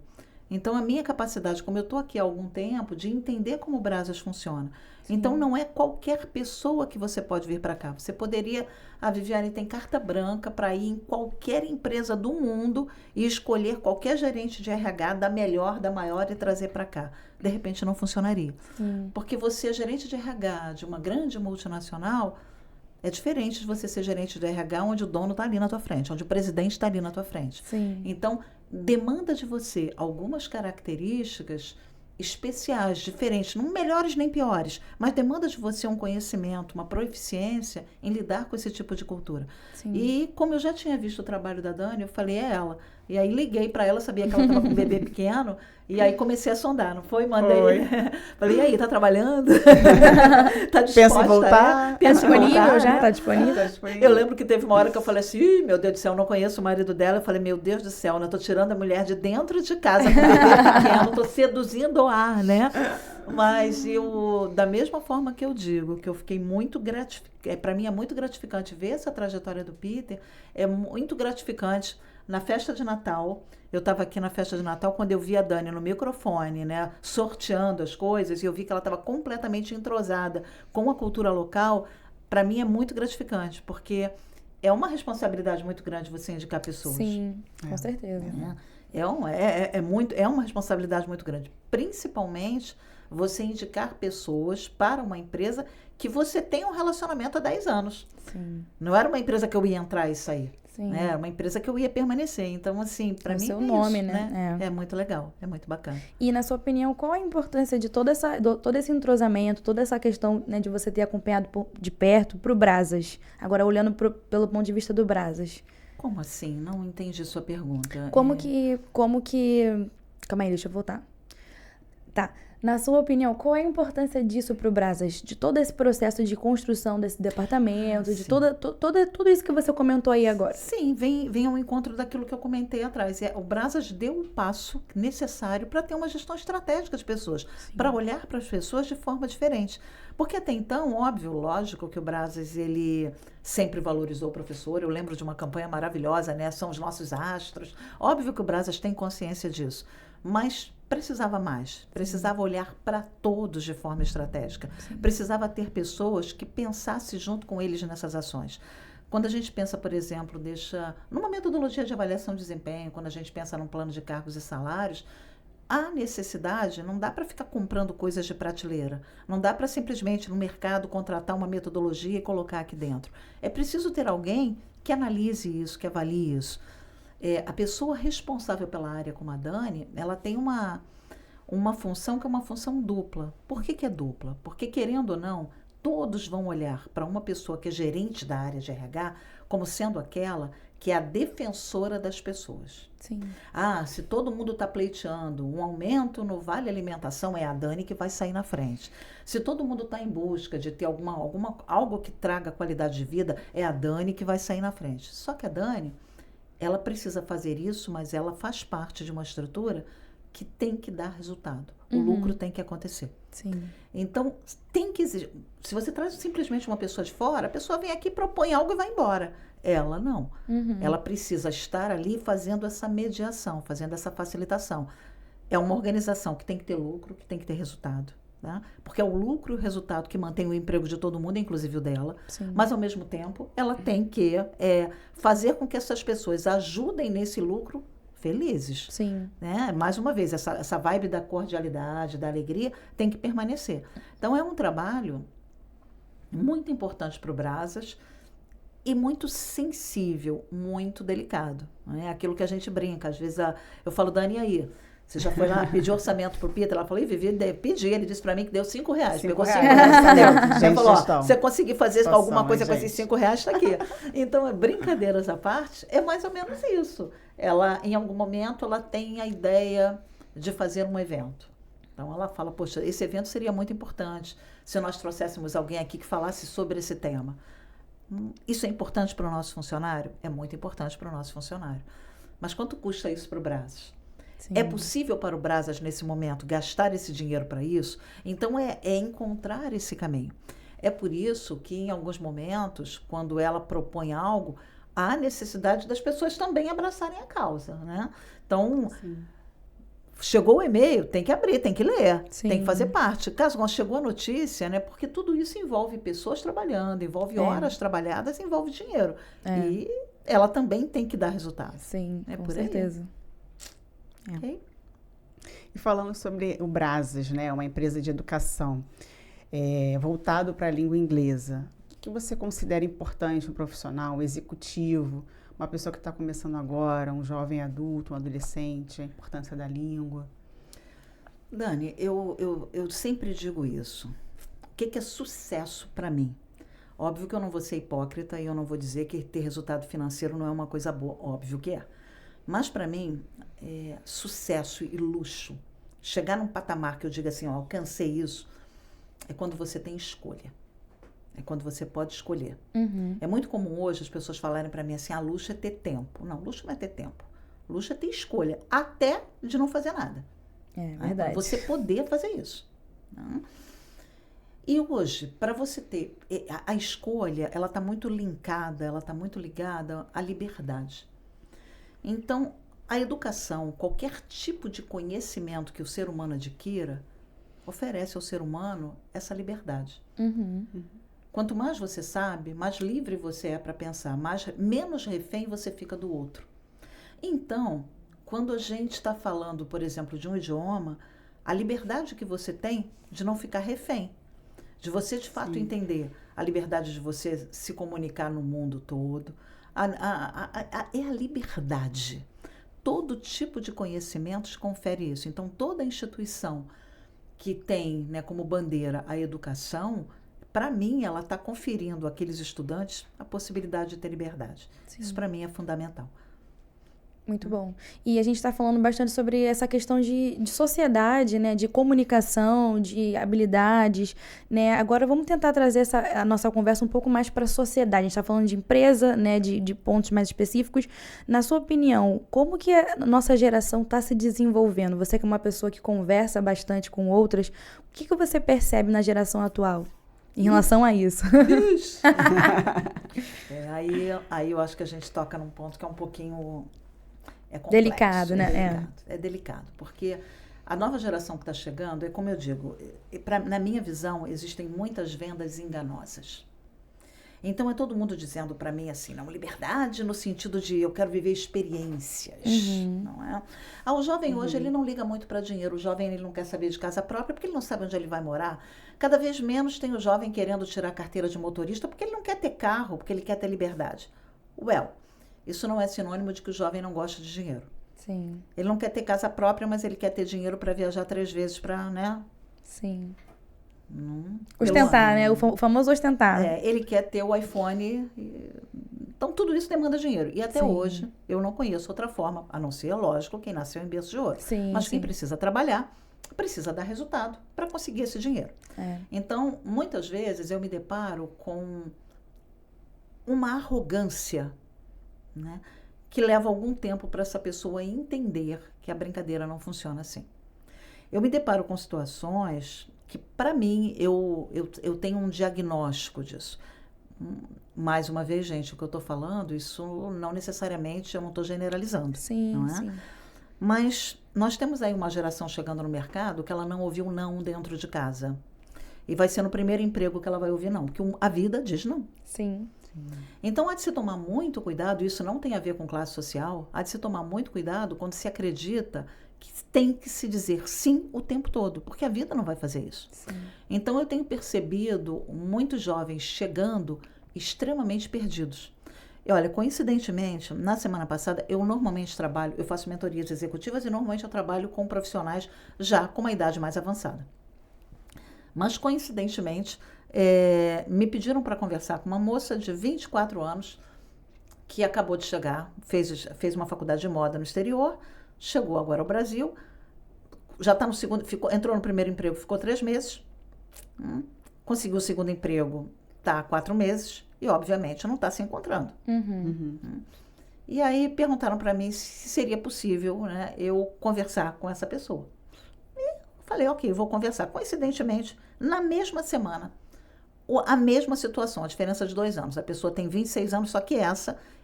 Então, a minha capacidade, como eu estou aqui há algum tempo, de entender como o Brasas funciona. Então, não é qualquer pessoa que você pode vir para cá. Você poderia, a Viviane tem carta branca para ir em qualquer empresa do mundo e escolher qualquer gerente de RH da melhor, da maior e trazer para cá. De repente, não funcionaria. Porque você é gerente de RH de uma grande multinacional, É diferente de você ser gerente de RH onde o dono está ali na tua frente, onde o presidente está ali na tua frente. Sim. Então, demanda de você algumas características especiais, diferentes, não melhores nem piores, mas demanda de você um conhecimento, uma proficiência em lidar com esse tipo de cultura. Sim. E como eu já tinha visto o trabalho da Dani, eu falei, é ela. E aí liguei para ela, sabia que ela estava com um bebê pequeno, e aí comecei a sondar, não foi? Mandei. Falei, e aí, tá trabalhando? Tá disposta? Pensa em voltar? Tá disponível voltar, já? né? Tá disponível? Eu lembro que teve uma hora que eu falei assim, ih, meu Deus do céu, eu não conheço o marido dela. Eu falei, meu Deus do céu, né? Eu tô tirando a mulher de dentro de casa com o bebê pequeno, tô seduzindo o ar, né? Mas eu, da mesma forma que eu digo, que eu fiquei muito gratificante, para mim é muito gratificante ver essa trajetória do Peter, é muito gratificante. Na festa de Natal, eu estava aqui na festa de Natal quando eu vi a Dani no microfone, né, sorteando as coisas, e eu vi que ela estava completamente entrosada com a cultura local. Para mim é muito gratificante, porque é uma responsabilidade muito grande você indicar pessoas. Sim, com certeza. É uma responsabilidade muito grande, principalmente você indicar pessoas para uma empresa que você tem um relacionamento há 10 anos. Sim. Não era uma empresa que eu ia entrar e sair. Sim. Era uma empresa que eu ia permanecer. Então, assim, para mim seu é nome, isso, né? É muito legal, é muito bacana. E, na sua opinião, qual a importância de todo esse entrosamento, toda essa questão, né, de você ter acompanhado de perto pro Brazas? Agora, olhando pelo ponto de vista do Brazas. Como assim? Não entendi sua pergunta. Como que... Calma aí, deixa eu voltar. Tá. Na sua opinião, qual é a importância disso pro Brazas? De todo esse processo de construção desse departamento, de tudo isso que você comentou aí agora? Sim, vem ao encontro daquilo que eu comentei atrás. O Brazas deu um passo necessário para ter uma gestão estratégica de pessoas, para olhar para as pessoas de forma diferente. Porque até então, óbvio, lógico que o Brazas, ele sempre valorizou o professor. Eu lembro de uma campanha maravilhosa, né? São os nossos astros. Óbvio que o Brazas tem consciência disso, mas precisava mais, precisava olhar para todos de forma estratégica, precisava ter pessoas que pensassem junto com eles nessas ações. Quando a gente pensa, por exemplo, numa metodologia de avaliação de desempenho, quando a gente pensa num plano de cargos e salários, há necessidade, não dá para ficar comprando coisas de prateleira, não dá para simplesmente no mercado contratar uma metodologia e colocar aqui dentro. É preciso ter alguém que analise isso, que avalie isso. A pessoa responsável pela área, como a Dani, ela tem uma função que é uma função dupla. Por que é dupla? Porque, querendo ou não, todos vão olhar para uma pessoa que é gerente da área de RH como sendo aquela que é a defensora das pessoas. Sim. Se todo mundo está pleiteando um aumento no Vale Alimentação, é a Dani que vai sair na frente. Se todo mundo está em busca de ter algo que traga qualidade de vida, é a Dani que vai sair na frente. Só que a Dani, ela precisa fazer isso, mas ela faz parte de uma estrutura que tem que dar resultado. O lucro tem que acontecer. Sim. Então, tem que exigir. Se você traz simplesmente uma pessoa de fora, a pessoa vem aqui, propõe algo e vai embora. Ela não. Ela precisa estar ali fazendo essa mediação, fazendo essa facilitação. É uma organização que tem que ter lucro, que tem que ter resultado. Tá? Porque é o lucro e o resultado que mantém o emprego de todo mundo, inclusive o dela. Sim. Mas, ao mesmo tempo, ela tem que fazer com que essas pessoas ajudem nesse lucro felizes. Sim. Né? Mais uma vez, essa vibe da cordialidade, da alegria, tem que permanecer. Então, é um trabalho muito importante para o Brazas e muito sensível, muito delicado. Né? Aquilo que a gente brinca. Às vezes, eu falo, Dani, aí, você já foi lá pedir orçamento pro Peter? Ela falou, Vivi, pedi. Ele disse para mim que deu R$5. Pegou R$5. Ela falou, você conseguir fazer alguma coisa com esses R$5, está aqui. Então, brincadeiras à parte, é mais ou menos isso. Ela, em algum momento, ela tem a ideia de fazer um evento. Então, ela fala, poxa, esse evento seria muito importante se nós trouxéssemos alguém aqui que falasse sobre esse tema. Isso é importante para o nosso funcionário? É muito importante para o nosso funcionário. Mas quanto custa isso para o Brazas? Sim. É possível para o Brazas, nesse momento, gastar esse dinheiro para isso? Então, é encontrar esse caminho. É por isso que, em alguns momentos, quando ela propõe algo, há necessidade das pessoas também abraçarem a causa, né? Então, chegou o e-mail, tem que abrir, tem que ler, tem que fazer parte. Caso não chegou a notícia, né? Porque tudo isso envolve pessoas trabalhando, envolve horas trabalhadas, envolve dinheiro. E ela também tem que dar resultado. Sim, com por certeza. Okay? E falando sobre o Brazas, né, uma empresa de educação voltado para a língua inglesa, que você considera importante um profissional, um executivo, uma pessoa que está começando agora, um jovem adulto, um adolescente, a importância da língua? Dani, eu sempre digo isso. O que é sucesso para mim? Óbvio que eu não vou ser hipócrita e eu não vou dizer que ter resultado financeiro não é uma coisa boa. Óbvio que é. Mas para mim, sucesso e luxo, chegar num patamar que eu diga assim, ó, alcancei isso, é quando você tem escolha. É quando você pode escolher. Uhum. É muito comum hoje as pessoas falarem para mim assim, luxo é ter tempo. Não, luxo não é ter tempo. Luxo é ter escolha, até de não fazer nada. É verdade. Você poder fazer isso. Né? E hoje, para você ter... A escolha, ela está muito linkada, ela está muito ligada à liberdade. Então, a educação, qualquer tipo de conhecimento que o ser humano adquira, oferece ao ser humano essa liberdade. Uhum. Quanto mais você sabe, mais livre você é para pensar, menos refém você fica do outro. Então, quando a gente está falando, por exemplo, de um idioma, a liberdade que você tem de não ficar refém, de você de fato entender a liberdade de você se comunicar no mundo todo, é a liberdade. Todo tipo de conhecimento te confere isso. Então, toda instituição que tem, né, como bandeira a educação, para mim, ela está conferindo àqueles estudantes a possibilidade de ter liberdade. Sim. Isso, para mim, é fundamental. Muito bom. E a gente está falando bastante sobre essa questão de sociedade, né? De comunicação, de habilidades, né? Agora vamos tentar trazer a nossa conversa um pouco mais para a sociedade. A gente está falando de empresa, né? De pontos mais específicos. Na sua opinião, como que a nossa geração está se desenvolvendo? Você que é uma pessoa que conversa bastante com outras, o que você percebe na geração atual em relação a isso? Aí eu acho que a gente toca num ponto que é um pouquinho... É complexo, delicado, né? É delicado, porque a nova geração que está chegando, é como eu digo, na minha visão, existem muitas vendas enganosas. Então, é todo mundo dizendo para mim assim, não, liberdade no sentido de eu quero viver experiências, não é? O jovem hoje, ele não liga muito para dinheiro, o jovem ele não quer saber de casa própria porque ele não sabe onde ele vai morar. Cada vez menos tem o jovem querendo tirar a carteira de motorista porque ele não quer ter carro, porque ele quer ter liberdade. Isso não é sinônimo de que o jovem não gosta de dinheiro. Sim. Ele não quer ter casa própria, mas ele quer ter dinheiro para viajar 3 vezes para, né? Sim. Ostentar, né? O famoso ostentar. Ele quer ter o iPhone. Então, tudo isso demanda dinheiro. E até hoje, eu não conheço outra forma, a não ser, lógico, quem nasceu em berço de ouro. Mas quem precisa trabalhar, precisa dar resultado para conseguir esse dinheiro. Então, muitas vezes, eu me deparo com uma arrogância, né, que leva algum tempo para essa pessoa entender que a brincadeira não funciona assim. Eu me deparo com situações que, para mim, eu tenho um diagnóstico disso. Mais uma vez, gente, o que eu estou falando, isso não necessariamente, eu não estou generalizando. Não é? Mas nós temos aí uma geração chegando no mercado que ela não ouviu não dentro de casa. E vai ser no primeiro emprego que ela vai ouvir não, porque a vida diz não. Sim. Então, há de se tomar muito cuidado, isso não tem a ver com classe social, há de se tomar muito cuidado quando se acredita que tem que se dizer sim o tempo todo, porque a vida não vai fazer isso. Então, eu tenho percebido muitos jovens chegando extremamente perdidos. E olha, coincidentemente, na semana passada, eu normalmente eu faço mentorias executivas e normalmente eu trabalho com profissionais já com uma idade mais avançada. Mas, coincidentemente, me pediram para conversar com uma moça de 24 anos que acabou de chegar, fez uma faculdade de moda no exterior, chegou agora ao Brasil, já está no segundo, entrou no primeiro emprego, ficou 3 meses, conseguiu o segundo emprego, está há 4 meses e, obviamente, não está se encontrando. E aí perguntaram para mim se seria possível, né, eu conversar com essa pessoa. E falei, ok, vou conversar. Coincidentemente, na mesma semana, a mesma situação, a diferença de 2 anos. A pessoa tem 26 anos, só que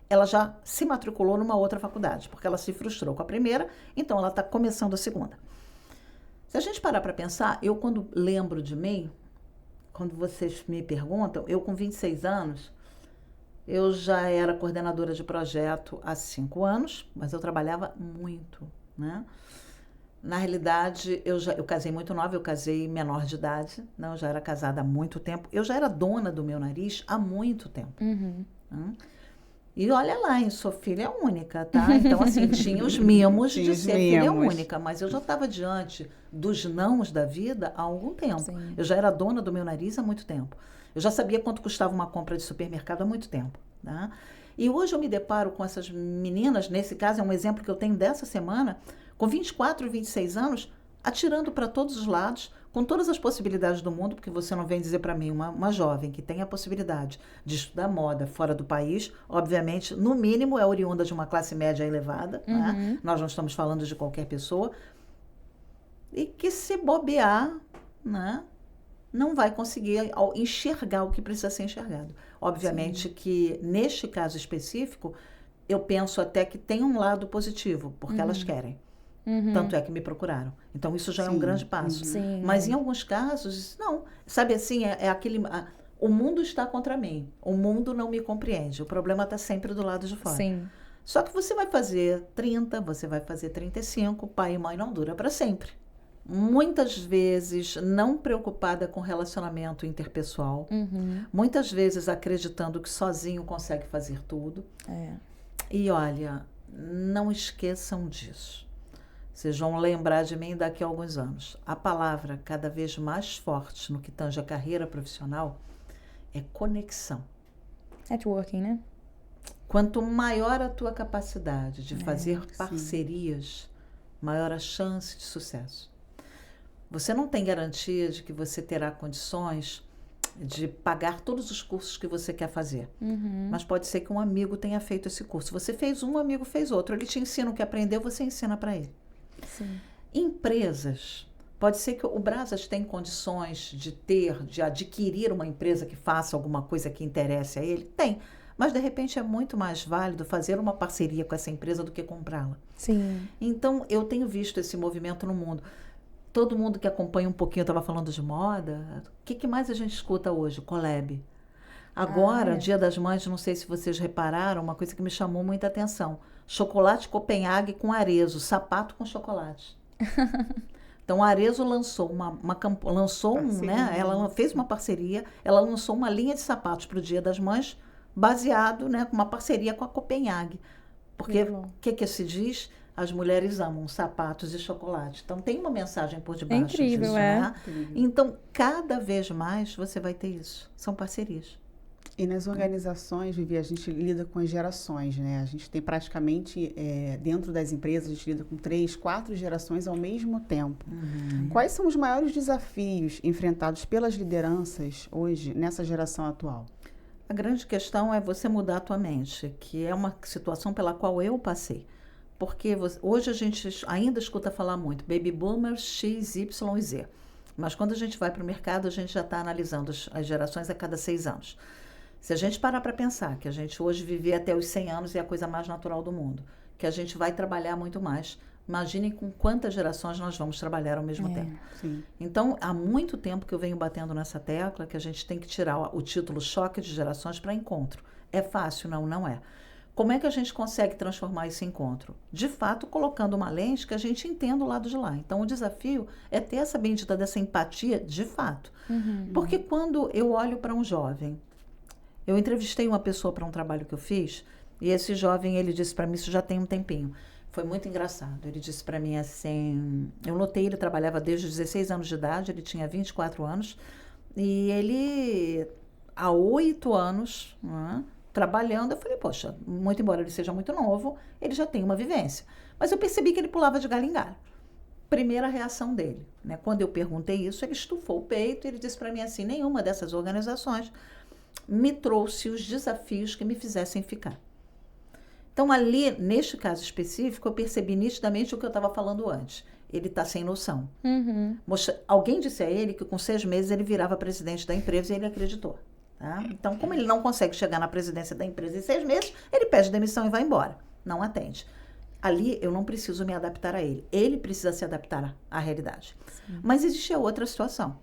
ela já se matriculou numa outra faculdade, porque ela se frustrou com a primeira, então ela está começando a segunda. Se a gente parar para pensar, eu quando lembro de mim, quando vocês me perguntam, eu com 26 anos, eu já era coordenadora de projeto há 5 anos, mas eu trabalhava muito, né? Na realidade, eu casei muito nova, eu casei menor de idade, não, eu já era casada há muito tempo, eu já era dona do meu nariz há muito tempo. Né? E olha lá, hein, sou filha única, tá? Então, assim, tinha os mimos de ser filha única, mas eu já estava diante dos nãos da vida há algum tempo. Sim. Eu já era dona do meu nariz há muito tempo. Eu já sabia quanto custava uma compra de supermercado há muito tempo, né? E hoje eu me deparo com essas meninas, nesse caso é um exemplo que eu tenho dessa semana, com 24, 26 anos, atirando para todos os lados, com todas as possibilidades do mundo, porque você não vem dizer para mim, uma jovem que tem a possibilidade de estudar moda fora do país, obviamente, no mínimo é oriunda de uma classe média elevada, né? Nós não estamos falando de qualquer pessoa, e que se bobear, né, não vai conseguir enxergar o que precisa ser enxergado. Obviamente que, neste caso específico, eu penso até que tem um lado positivo, porque elas querem. Tanto é que me procuraram. Então, isso já é um grande passo. Mas, em alguns casos, não. Sabe assim, o mundo está contra mim. O mundo não me compreende. O problema está sempre do lado de fora. Sim. Só que você vai fazer 30, você vai fazer 35, pai e mãe não dura para sempre. Muitas vezes não preocupada com relacionamento interpessoal. Muitas vezes acreditando que sozinho consegue fazer tudo. E olha, não esqueçam disso. Vocês vão lembrar de mim daqui a alguns anos. A palavra cada vez mais forte no que tange a carreira profissional é conexão. Networking, né? Quanto maior a tua capacidade de fazer parcerias, maior a chance de sucesso. Você não tem garantia de que você terá condições de pagar todos os cursos que você quer fazer. Mas pode ser que um amigo tenha feito esse curso. Você fez um, amigo fez outro. Ele te ensina o que aprendeu, você ensina para ele. Sim. Empresas. Pode ser que o Brazas tenha condições de adquirir uma empresa que faça alguma coisa que interesse a ele. Tem. Mas, de repente, é muito mais válido fazer uma parceria com essa empresa do que comprá-la. Sim. Então, eu tenho visto esse movimento no mundo. Todo mundo que acompanha um pouquinho, eu estava falando de moda, o que mais a gente escuta hoje? Collab. Agora, Dia das Mães, não sei se vocês repararam, uma coisa que me chamou muita atenção. Chocolate Copenhague com Arezzo, sapato com chocolate. Então, a Arezzo lançou ela fez uma parceria, ela lançou uma linha de sapatos para o Dia das Mães, baseado, né, com uma parceria com a Copenhague. Porque o que se diz? As mulheres amam sapatos e chocolate. Então, tem uma mensagem por debaixo incrível, disso. Né? Então, cada vez mais você vai ter isso. São parcerias. E nas organizações, Vivi, a gente lida com as gerações, né? A gente tem praticamente, dentro das empresas, a gente lida com 3, 4 gerações ao mesmo tempo. Quais são os maiores desafios enfrentados pelas lideranças hoje, nessa geração atual? A grande questão é você mudar a tua mente, que é uma situação pela qual eu passei. Porque hoje a gente ainda escuta falar muito, baby boomers, X, Y e Z. Mas quando a gente vai para o mercado, a gente já está analisando as gerações a cada 6 anos. Se a gente parar para pensar que a gente hoje viver até os 100 anos é a coisa mais natural do mundo, que a gente vai trabalhar muito mais, imaginem com quantas gerações nós vamos trabalhar ao mesmo tempo. Sim. Então, há muito tempo que eu venho batendo nessa tecla que a gente tem que tirar o título choque de gerações para encontro. É fácil? Não, não é. Como é que a gente consegue transformar esse encontro? De fato, colocando uma lente que a gente entenda o lado de lá. Então, o desafio é ter essa bendita dessa empatia de fato. Porque quando eu olho para um jovem, eu entrevistei uma pessoa para um trabalho que eu fiz, e esse jovem, ele disse para mim, isso já tem um tempinho, foi muito engraçado. Ele disse para mim assim, eu notei, ele trabalhava desde os 16 anos de idade, ele tinha 24 anos, e ele, há 8 anos, trabalhando, eu falei, poxa, muito embora ele seja muito novo, ele já tem uma vivência. Mas eu percebi que ele pulava de galho em galho. Primeira reação dele, né? Quando eu perguntei isso, ele estufou o peito e ele disse para mim assim, nenhuma dessas organizações me trouxe os desafios que me fizessem ficar. Então, ali, neste caso específico, eu percebi nitidamente o que eu estava falando antes. Ele está sem noção. Alguém disse a ele que com 6 meses ele virava presidente da empresa e ele acreditou. Tá? Então, como ele não consegue chegar na presidência da empresa em 6 meses, ele pede demissão e vai embora. Não atende. Ali, eu não preciso me adaptar a ele. Ele precisa se adaptar à realidade. Sim. Mas existe a outra situação.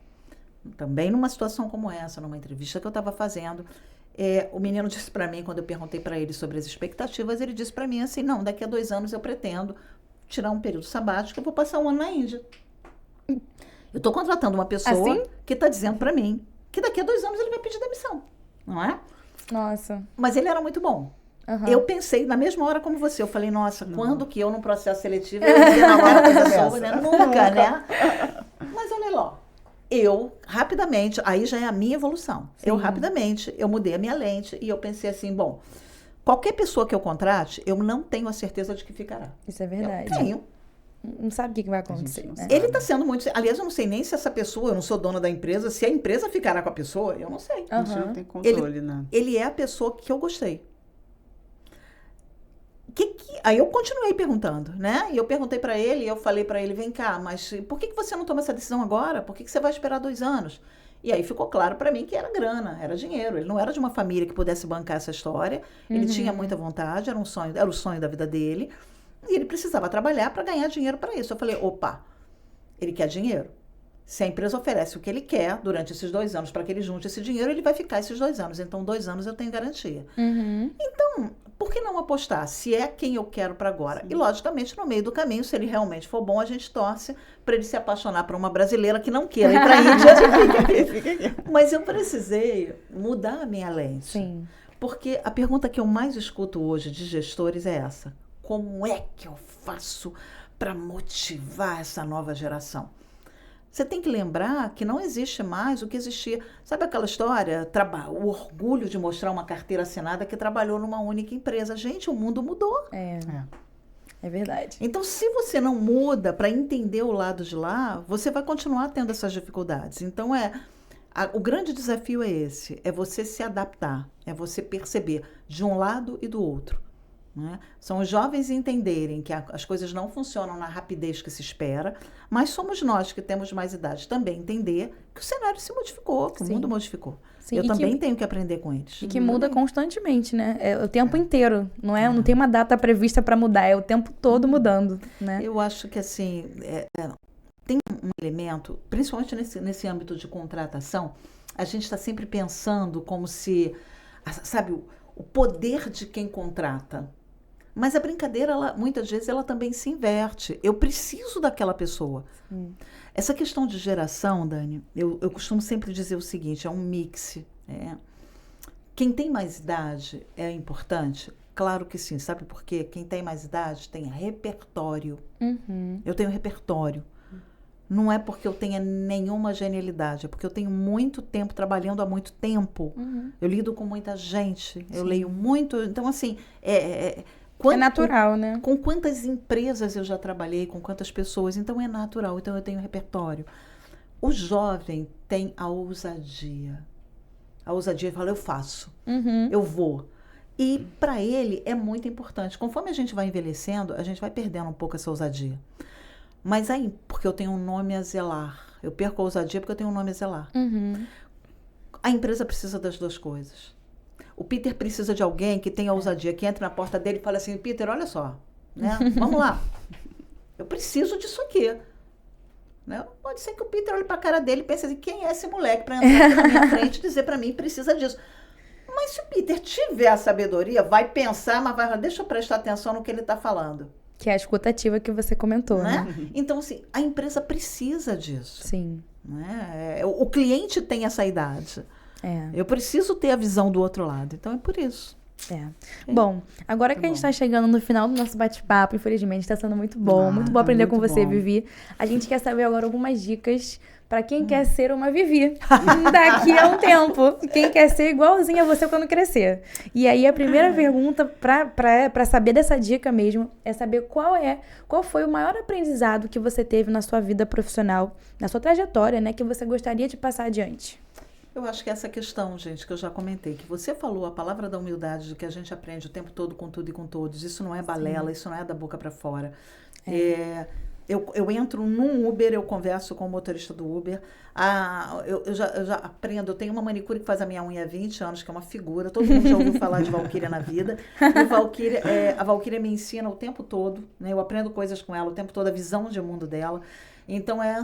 Também numa situação como essa, numa entrevista que eu estava fazendo, o menino disse para mim, quando eu perguntei para ele sobre as expectativas, ele disse para mim assim, não, daqui a 2 anos eu pretendo tirar um período sabático, eu vou passar um ano na Índia. Eu estou contratando uma pessoa Assim? que está dizendo para mim que daqui a 2 anos ele vai pedir demissão, não é? Nossa. Mas ele era muito bom. Aham. Eu pensei, na mesma hora como você, eu falei, nossa, quando que eu, num processo seletivo, eu ia namorar com essa pessoa, né? Nunca, né? Mas olha lá, eu, rapidamente, aí já é a minha evolução. Sim. Eu mudei a minha lente e eu pensei assim, bom, qualquer pessoa que eu contrate, eu não tenho a certeza de que ficará. Isso é verdade. Eu tenho. Não sabe o que vai A gente acontecer, não né? sabe. Ele está sendo muito... Aliás, eu não sei nem se essa pessoa, eu não sou dona da empresa, se a empresa ficará com a pessoa, eu não sei. A gente Aham. não tem controle, né? Ele é a pessoa que eu gostei. Aí eu continuei perguntando, né? E eu perguntei para ele, eu falei para ele, vem cá, mas por que você não toma essa decisão agora? Por que você vai esperar 2 anos? E aí ficou claro para mim que era grana, era dinheiro. Ele não era de uma família que pudesse bancar essa história. Ele tinha muita vontade, era o sonho da vida dele. E ele precisava trabalhar para ganhar dinheiro para isso. Eu falei, opa, ele quer dinheiro. Se a empresa oferece o que ele quer durante esses 2 anos para que ele junte esse dinheiro, ele vai ficar esses 2 anos. Então, 2 anos eu tenho garantia. Uhum. Então, por que não apostar? Se é quem eu quero para agora. E, logicamente, no meio do caminho, se ele realmente for bom, a gente torce para ele se apaixonar por uma brasileira que não queira ir para a Índia. Fica aqui. Mas eu precisei mudar a minha lente. Sim. Porque a pergunta que eu mais escuto hoje de gestores é essa. Como é que eu faço para motivar essa nova geração? Você tem que lembrar que não existe mais o que existia. Sabe aquela história? O orgulho de mostrar uma carteira assinada que trabalhou numa única empresa. Gente, o mundo mudou. É verdade. Então, se você não muda para entender o lado de lá, você vai continuar tendo essas dificuldades. Então, o grande desafio é esse. É você se adaptar. É você perceber de um lado e do outro. Né? São os jovens entenderem que as coisas não funcionam na rapidez que se espera, mas somos nós que temos mais idade também entender que o cenário se modificou, que o mundo modificou. Sim, Eu e também tenho que aprender com eles. E que muda constantemente, né? É o tempo inteiro, não é? Não tem uma data prevista para mudar, é o tempo todo mudando, né? Eu acho que, assim, tem um elemento, principalmente nesse âmbito de contratação, a gente está sempre pensando como se, sabe, o poder de quem contrata. Mas a brincadeira, muitas vezes, ela também se inverte. Eu preciso daquela pessoa. Essa questão de geração, Dani, eu costumo sempre dizer o seguinte, é um mix. Quem tem mais idade é importante? Claro que sim. Sabe por quê? Quem tem mais idade tem repertório. Eu tenho repertório. Não é porque eu tenha nenhuma genialidade, é porque eu tenho muito tempo trabalhando há muito tempo. Eu lido com muita gente, eu leio muito. Então, assim, É natural, né? Com quantas empresas eu já trabalhei, com quantas pessoas, então é natural, então eu tenho repertório. O jovem tem a ousadia. A ousadia fala, eu faço, eu vou. E para ele é muito importante. Conforme a gente vai envelhecendo, a gente vai perdendo um pouco essa ousadia. Mas aí, porque eu tenho um nome a zelar. Eu perco a ousadia porque eu tenho um nome a zelar. A empresa precisa das 2 coisas. O Peter precisa de alguém que tenha ousadia, que entre na porta dele e fale assim, Peter, olha só, né? Vamos lá. Eu preciso disso aqui. Né? Pode ser que o Peter olhe para a cara dele e pense assim, quem é esse moleque para entrar aqui na minha frente e dizer para mim, precisa disso. Mas se o Peter tiver a sabedoria, vai pensar, mas vai falar, deixa eu prestar atenção no que ele está falando. Que é a escutativa que você comentou, né? Então, assim, a empresa precisa disso. Sim. Né? O cliente tem essa idade. Eu preciso ter a visão do outro lado. Então, é por isso. Bom, agora que a gente está chegando no final do nosso bate-papo, infelizmente está sendo muito bom. Muito bom aprender com você, Vivi. A gente quer saber agora algumas dicas para quem quer ser uma Vivi daqui a um tempo. Quem quer ser igualzinha a você quando crescer. E aí, a primeira pergunta para saber dessa dica mesmo é saber qual foi o maior aprendizado que você teve na sua vida profissional, na sua trajetória, né, que você gostaria de passar adiante. Eu acho que essa questão, gente, que eu já comentei, que você falou, a palavra da humildade, de que a gente aprende o tempo todo com tudo e com todos, isso não é balela, isso não é da boca para fora. Eu entro num Uber, eu converso com o motorista do Uber, eu já aprendo, eu tenho uma manicure que faz a minha unha há 20 anos, que é uma figura, todo mundo já ouviu falar de Valquíria na vida, e a Valquíria me ensina o tempo todo, né? Eu aprendo coisas com ela o tempo todo, a visão de mundo dela. Então, é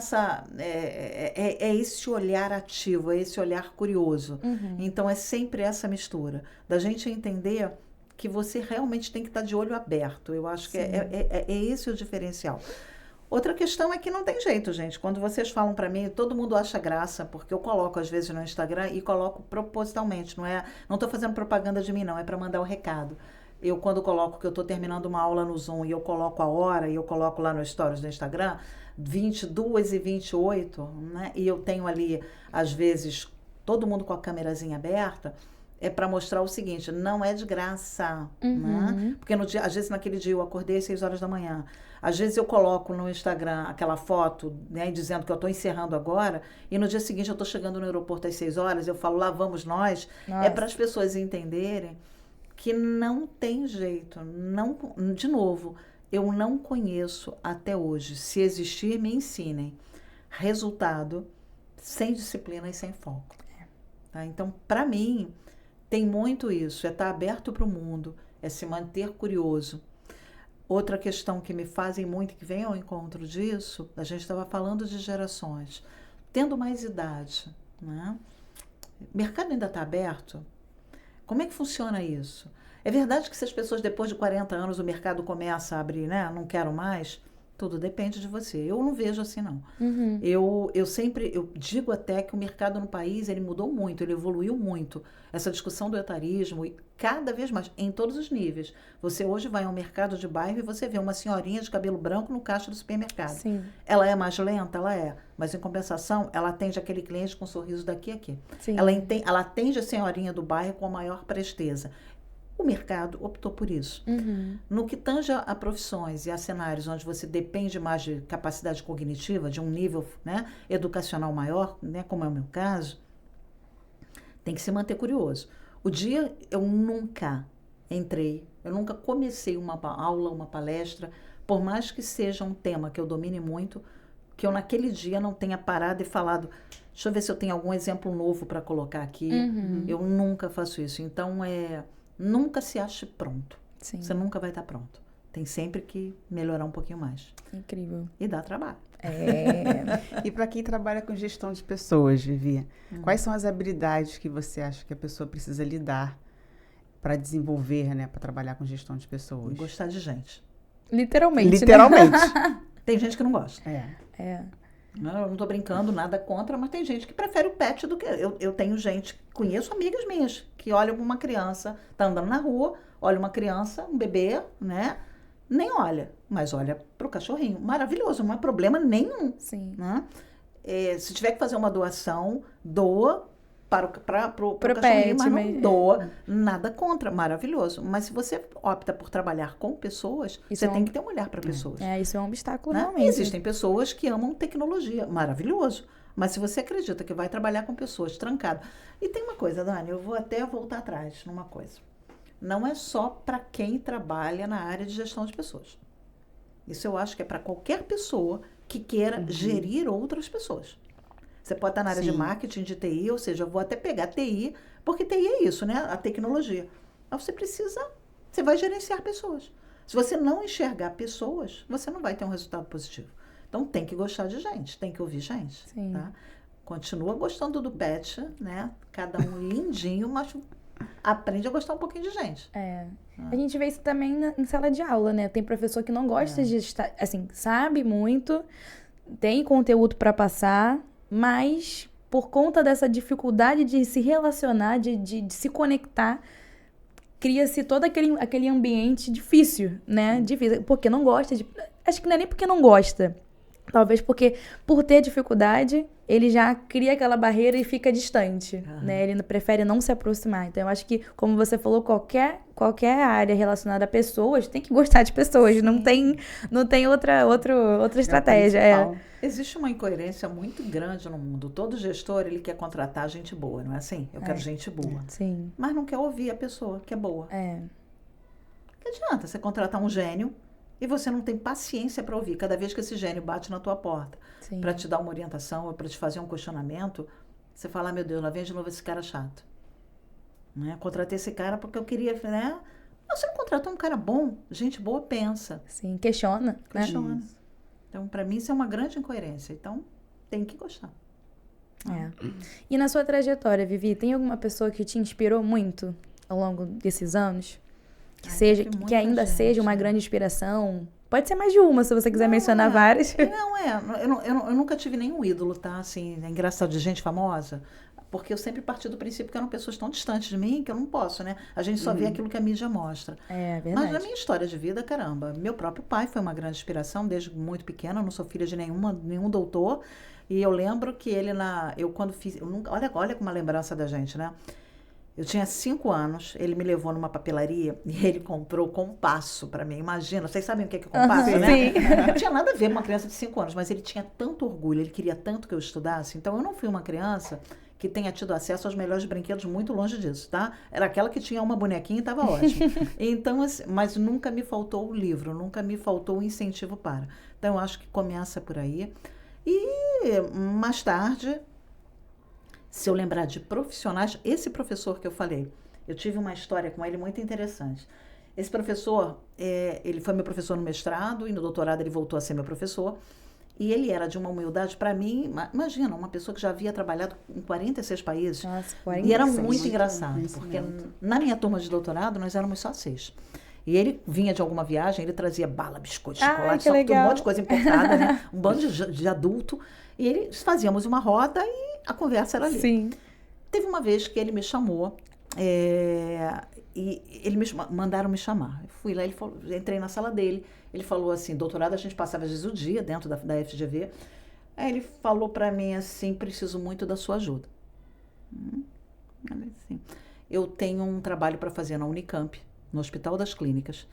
esse olhar ativo, é esse olhar curioso. Então, é sempre essa mistura, da gente entender que você realmente tem que estar de olho aberto. Eu acho que é esse o diferencial. Outra questão é que não tem jeito, gente. Quando vocês falam para mim, todo mundo acha graça, porque eu coloco às vezes no Instagram e coloco propositalmente. Não estou fazendo propaganda de mim, não. É para mandar o recado. Eu, quando coloco que eu estou terminando uma aula no Zoom e eu coloco a hora e eu coloco lá no Stories do Instagram, 22h28, né? E eu tenho ali, às vezes, todo mundo com a câmerazinha aberta, é para mostrar o seguinte, não é de graça, né? Porque no dia, às vezes naquele dia eu acordei às 6 horas da manhã. Às vezes eu coloco no Instagram aquela foto, né, dizendo que eu estou encerrando agora, e no dia seguinte eu estou chegando no aeroporto às 6 horas, eu falo, lá vamos nós. Nossa. É para as pessoas entenderem que não tem jeito. Não, de novo, eu não conheço até hoje, se existir, me ensinem, resultado sem disciplina e sem foco. Tá? Então, para mim, tem muito isso, é estar aberto para o mundo, é se manter curioso. Outra questão que me fazem muito, que vem ao encontro disso, a gente estava falando de gerações, tendo mais idade, né? O mercado ainda está aberto? Como é que funciona isso? É verdade que se as pessoas depois de 40 anos o mercado começa a abrir, né? Não quero mais, tudo depende de você. Eu não vejo assim, não. Eu digo até que o mercado no país, ele mudou muito, ele evoluiu muito. Essa discussão do etarismo, e cada vez mais, em todos os níveis. Você hoje vai ao mercado de bairro e você vê uma senhorinha de cabelo branco no caixa do supermercado. Sim. Ela é mais lenta? Ela é. Mas, em compensação, ela atende aquele cliente com um sorriso daqui a aqui. Sim. Ela atende a senhorinha do bairro com a maior presteza. O mercado optou por isso. No que tange a profissões e a cenários onde você depende mais de capacidade cognitiva, de um nível, né, educacional maior, né, como é o meu caso, tem que se manter curioso. O dia eu nunca comecei uma aula, uma palestra, por mais que seja um tema que eu domine muito, que eu naquele dia não tenha parado e falado, deixa eu ver se eu tenho algum exemplo novo para colocar aqui. Eu nunca faço isso. Então, nunca se ache pronto. Sim. Você nunca vai estar pronto. Tem sempre que melhorar um pouquinho mais. Incrível. E dá trabalho. E para quem trabalha com gestão de pessoas, Vivi, quais são as habilidades que você acha que a pessoa precisa lidar para desenvolver, né, para trabalhar com gestão de pessoas? Gostar de gente. Literalmente. Literalmente. Tem gente que não gosta. É. Não, eu não estou brincando, nada contra, mas tem gente que prefere o pet do que... Eu tenho gente, conheço amigas minhas, que olham uma criança, tá andando na rua, olha uma criança, um bebê, né? Nem olha, mas olha pro cachorrinho. Maravilhoso, não é problema nenhum. Sim. Né? Se tiver que fazer uma doação, doa pro cachorrinho, pet, mas não doa. Nada contra, maravilhoso. Mas se você opta por trabalhar com pessoas, você tem que ter um olhar para pessoas. Isso é um obstáculo, né? realmente. Existem pessoas que amam tecnologia, maravilhoso. Mas se você acredita que vai trabalhar com pessoas trancado. E tem uma coisa, Dani, eu vou até voltar atrás numa coisa. Não é só para quem trabalha na área de gestão de pessoas. Isso eu acho que é para qualquer pessoa que queira gerir outras pessoas. Você pode estar na área de marketing, de TI, ou seja, eu vou até pegar TI, porque TI é isso, né? A tecnologia. Mas você vai gerenciar pessoas. Se você não enxergar pessoas, você não vai ter um resultado positivo. Então, tem que gostar de gente, tem que ouvir gente. Sim. Tá? Continua gostando do pet, né? Cada um lindinho, mas aprende a gostar um pouquinho de gente. A gente vê isso também em sala de aula, né? Tem professor que não gosta de estar, assim, sabe muito, tem conteúdo para passar, mas por conta dessa dificuldade de se relacionar, de se conectar, cria-se todo aquele ambiente difícil, né? Difícil, porque não gosta de... Acho que não é nem porque não gosta. Talvez porque, por ter dificuldade, ele já cria aquela barreira e fica distante, né? Ele prefere não se aproximar. Então, eu acho que, como você falou, qualquer área relacionada a pessoas, tem que gostar de pessoas. Não tem outra estratégia. Existe uma incoerência muito grande no mundo. Todo gestor, ele quer contratar gente boa, não é assim? Eu quero gente boa. Sim. Mas não quer ouvir a pessoa que é boa. Que adianta você contratar um gênio e você não tem paciência para ouvir. Cada vez que esse gênio bate na tua porta para te dar uma orientação ou para te fazer um questionamento, você fala, meu Deus, lá vem de novo esse cara chato. Né? Contratei esse cara porque eu queria, né? Não, você não contratou um cara bom, gente boa pensa. Sim, questiona. Questiona. Né? Então, para mim, isso é uma grande incoerência. Então, tem que gostar. E na sua trajetória, Vivi, tem alguma pessoa que te inspirou muito ao longo desses anos? que ainda seja uma grande inspiração? Pode ser mais de uma, se você quiser mencionar várias. Eu nunca tive nenhum ídolo, tá? Assim, é engraçado, de gente famosa, porque eu sempre parti do princípio que eram pessoas tão distantes de mim que eu não posso, né? A gente só vê aquilo que a mídia mostra. É verdade. Mas na minha história de vida, caramba, meu próprio pai foi uma grande inspiração desde muito pequena, eu não sou filha de nenhum doutor, e eu lembro que ele olha como uma lembrança da gente, né? Eu tinha 5 anos, ele me levou numa papelaria e ele comprou compasso para mim. Imagina, vocês sabem o que é compasso, né? Sim. Não tinha nada a ver com uma criança de 5 anos, mas ele tinha tanto orgulho, ele queria tanto que eu estudasse. Então, eu não fui uma criança que tenha tido acesso aos melhores brinquedos, muito longe disso, tá? Era aquela que tinha uma bonequinha e estava ótimo. Então, assim, mas nunca me faltou o livro, nunca me faltou o incentivo para. Então, eu acho que começa por aí. E mais tarde, se eu lembrar de profissionais, esse professor que eu falei, eu tive uma história com ele muito interessante. Esse professor, ele foi meu professor no mestrado e no doutorado ele voltou a ser meu professor. E ele era de uma humildade, para mim, imagina, uma pessoa que já havia trabalhado em 46 países. Nossa, 46. E era muito engraçado, porque na minha turma de doutorado nós éramos só 6. E ele vinha de alguma viagem, ele trazia bala, biscoito, chocolate, um monte de coisa importada, né? Um bando de adulto. E eles fazíamos uma roda e a conversa era ali. Sim. Teve uma vez que ele me chamou, e mandaram me chamar. Eu fui lá, entrei na sala dele, ele falou assim, doutorado a gente passava às vezes o dia dentro da FGV. Aí ele falou para mim assim, preciso muito da sua ajuda. Assim, eu tenho um trabalho para fazer na Unicamp, no Hospital das Clínicas.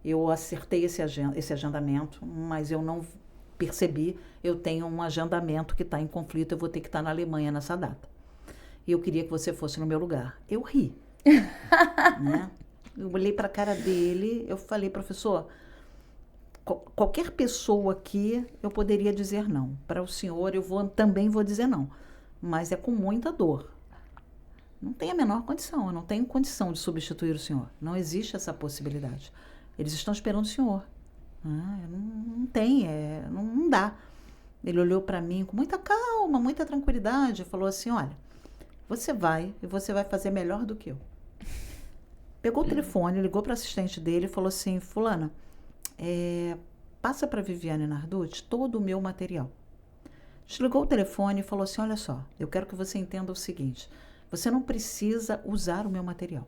Eu acertei esse agendamento, mas eu não percebi, eu tenho um agendamento que está em conflito, eu vou ter que estar na Alemanha nessa data. E eu queria que você fosse no meu lugar. Eu ri. Né? Eu olhei para a cara dele, eu falei, professor, qualquer pessoa aqui eu poderia dizer não. Para o senhor também vou dizer não. Mas é com muita dor. Não tem a menor condição, eu não tenho condição de substituir o senhor. Não existe essa possibilidade. Eles estão esperando o senhor. Não tem, não dá. Ele olhou para mim com muita calma, muita tranquilidade e falou assim, olha, você vai fazer melhor do que eu. Pegou o telefone, ligou para a assistente dele e falou assim, fulana, passa para Viviane Narducci todo o meu material. Desligou o telefone e falou assim, olha só, eu quero que você entenda o seguinte, você não precisa usar o meu material.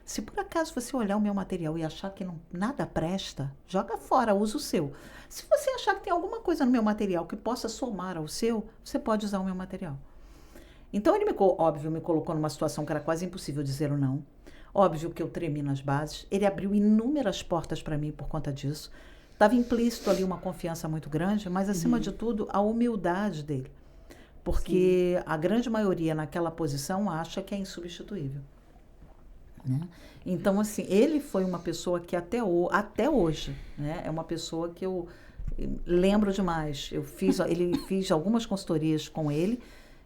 Se por acaso você olhar o meu material e achar que nada presta, joga fora, usa o seu. Se você achar que tem alguma coisa no meu material que possa somar ao seu, você pode usar o meu material. Então ele, óbvio, me colocou numa situação que era quase impossível dizer o não. Óbvio que eu tremi nas bases. Ele abriu inúmeras portas para mim por conta disso. Estava implícito ali uma confiança muito grande, mas acima de tudo a humildade dele. Porque a grande maioria naquela posição acha que é insubstituível. Né? Então, assim, ele foi uma pessoa que até hoje, né, é uma pessoa que eu lembro demais. Ele fiz algumas consultorias com ele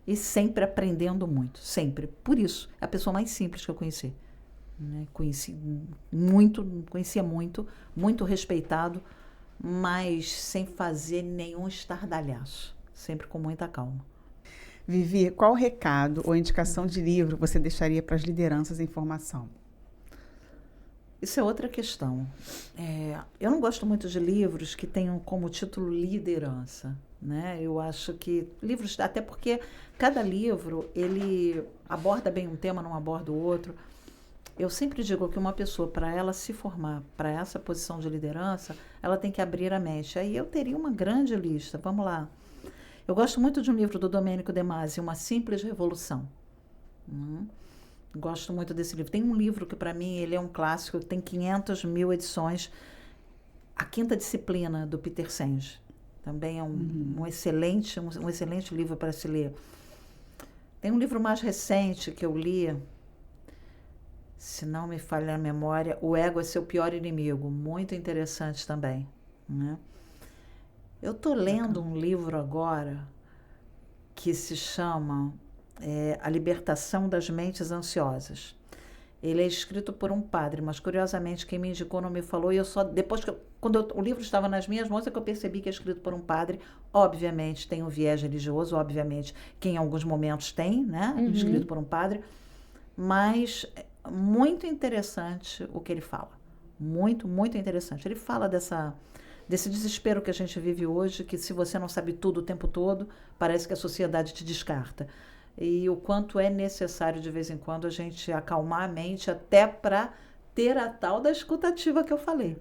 e sempre aprendendo muito, sempre. Por isso, é a pessoa mais simples que eu conheci. Né? Conhecia muito, muito respeitado, mas sem fazer nenhum estardalhaço, sempre com muita calma. Vivi, qual recado ou indicação de livro você deixaria para as lideranças em formação? Isso é outra questão. Eu não gosto muito de livros que tenham como título liderança. Né? Eu acho que livros, até porque cada livro ele aborda bem um tema, não aborda o outro. Eu sempre digo que uma pessoa, para ela se formar para essa posição de liderança, ela tem que abrir a mente. Aí eu teria uma grande lista. Vamos lá. Eu gosto muito de um livro do Domênico De Masi, Uma Simples Revolução. Gosto muito desse livro. Tem um livro que, para mim, ele é um clássico, tem 500 mil edições. A Quinta Disciplina, do Peter Senge. Também é um excelente livro para se ler. Tem um livro mais recente que eu li, se não me falha a memória, O Ego é Seu Pior Inimigo. Muito interessante também. Né? Eu estou lendo um livro agora que se chama A Libertação das Mentes Ansiosas. Ele é escrito por um padre, mas curiosamente quem me indicou não me falou, e eu só depois quando o livro estava nas minhas mãos é que eu percebi que é escrito por um padre. Obviamente tem um viés religioso, obviamente que em alguns momentos tem, né? Escrito por um padre, mas muito interessante o que ele fala. Muito, muito interessante. Ele fala desse desespero que a gente vive hoje, que se você não sabe tudo o tempo todo, parece que a sociedade te descarta. E o quanto é necessário, de vez em quando, a gente acalmar a mente até para ter a tal da escutativa que eu falei.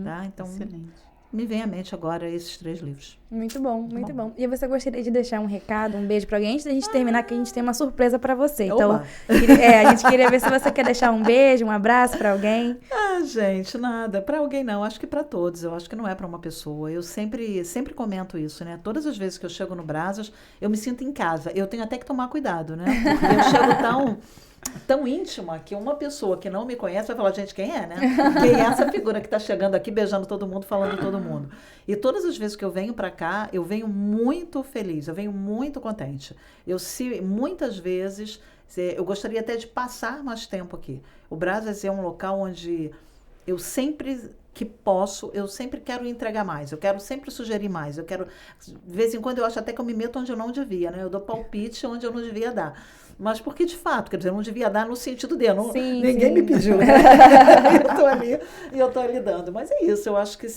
Tá? Então, Excelente. me vem à mente agora esses 3 livros. Muito bom, muito bom. E você gostaria de deixar um recado, um beijo pra alguém? Antes da gente terminar, que a gente tem uma surpresa pra você. Então, a gente queria ver se você quer deixar um beijo, um abraço pra alguém. Gente, nada. Para alguém não, acho que para todos. Eu acho que não é para uma pessoa. Eu sempre comento isso, né? Todas as vezes que eu chego no Brasas, eu me sinto em casa. Eu tenho até que tomar cuidado, né? Porque eu chego tão íntima que uma pessoa que não me conhece vai falar, gente, quem é, né? Quem é essa figura que está chegando aqui, beijando todo mundo, falando todo mundo? E todas as vezes que eu venho para cá, eu venho muito feliz, eu venho muito contente. Muitas vezes, eu gostaria até de passar mais tempo aqui. O Brasas é um local onde eu sempre que posso, eu sempre quero entregar mais, eu quero sempre sugerir mais, de vez em quando eu acho até que eu me meto onde eu não devia, né? Eu dou palpite onde eu não devia dar. Mas porque, de fato, quer dizer, eu não devia dar no sentido de ninguém me pediu, né? eu tô ali dando. Mas é isso, eu acho que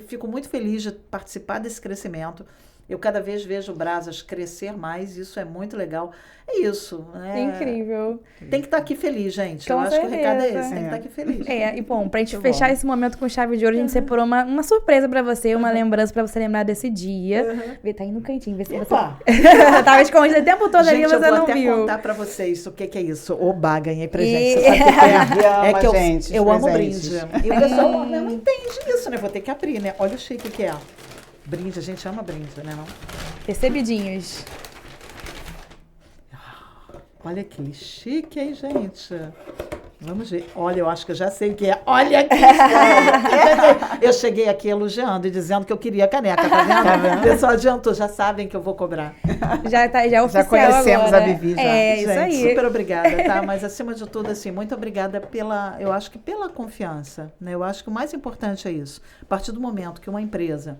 fico muito feliz de participar desse crescimento. Eu cada vez vejo o Brasas crescer mais, isso é muito legal. É isso. Incrível. Tem que estar aqui feliz, gente. Com eu acho certeza. que o recado é esse, tem que estar aqui feliz. E bom, pra gente fechar esse momento com chave de ouro, a gente separou uma surpresa pra você, uma lembrança pra você lembrar desse dia. Vê, tá aí no cantinho, vê se você... Tava escondido o tempo todo ali, você não viu. Gente, eu vou até contar pra vocês o que é isso. Oba, ganhei presente. Você sabe o que é? É que eu amo brinde. E o pessoal não entende isso, né? Vou ter que abrir, né? Olha o chique que é. Brinde, a gente ama brinde, né? Não? Recebidinhos. Olha que chique, hein, gente? Vamos ver. Olha, eu acho que eu já sei o que é. Olha que eu cheguei aqui elogiando e dizendo que eu queria caneca, tá vendo? O pessoal adiantou, já sabem que eu vou cobrar. Já é oficial. Já conhecemos agora. a Vivi, já. É, Gente, isso aí. super obrigada, tá? Mas acima de tudo, assim, muito obrigada eu acho que pela confiança, né? Eu acho que o mais importante é isso. A partir do momento que uma empresa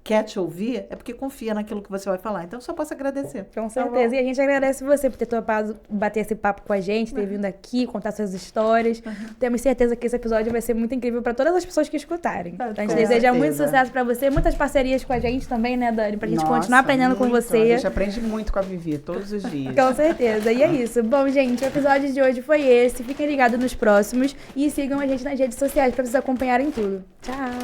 quer te ouvir, é porque confia naquilo que você vai falar. Então, eu só posso agradecer. Com certeza. E a gente agradece você por ter topado bater esse papo com a gente, ter vindo aqui, contar suas histórias. Temos certeza que esse episódio vai ser muito incrível para todas as pessoas que escutarem. Então, a gente deseja muito sucesso para você, muitas parcerias com a gente também, né, Dani? Pra gente continuar aprendendo com você. A gente aprende muito com a Vivi, todos os dias. Com certeza. E é isso. Bom, gente, o episódio de hoje foi esse. Fiquem ligados nos próximos e sigam a gente nas redes sociais para vocês acompanharem tudo. Tchau!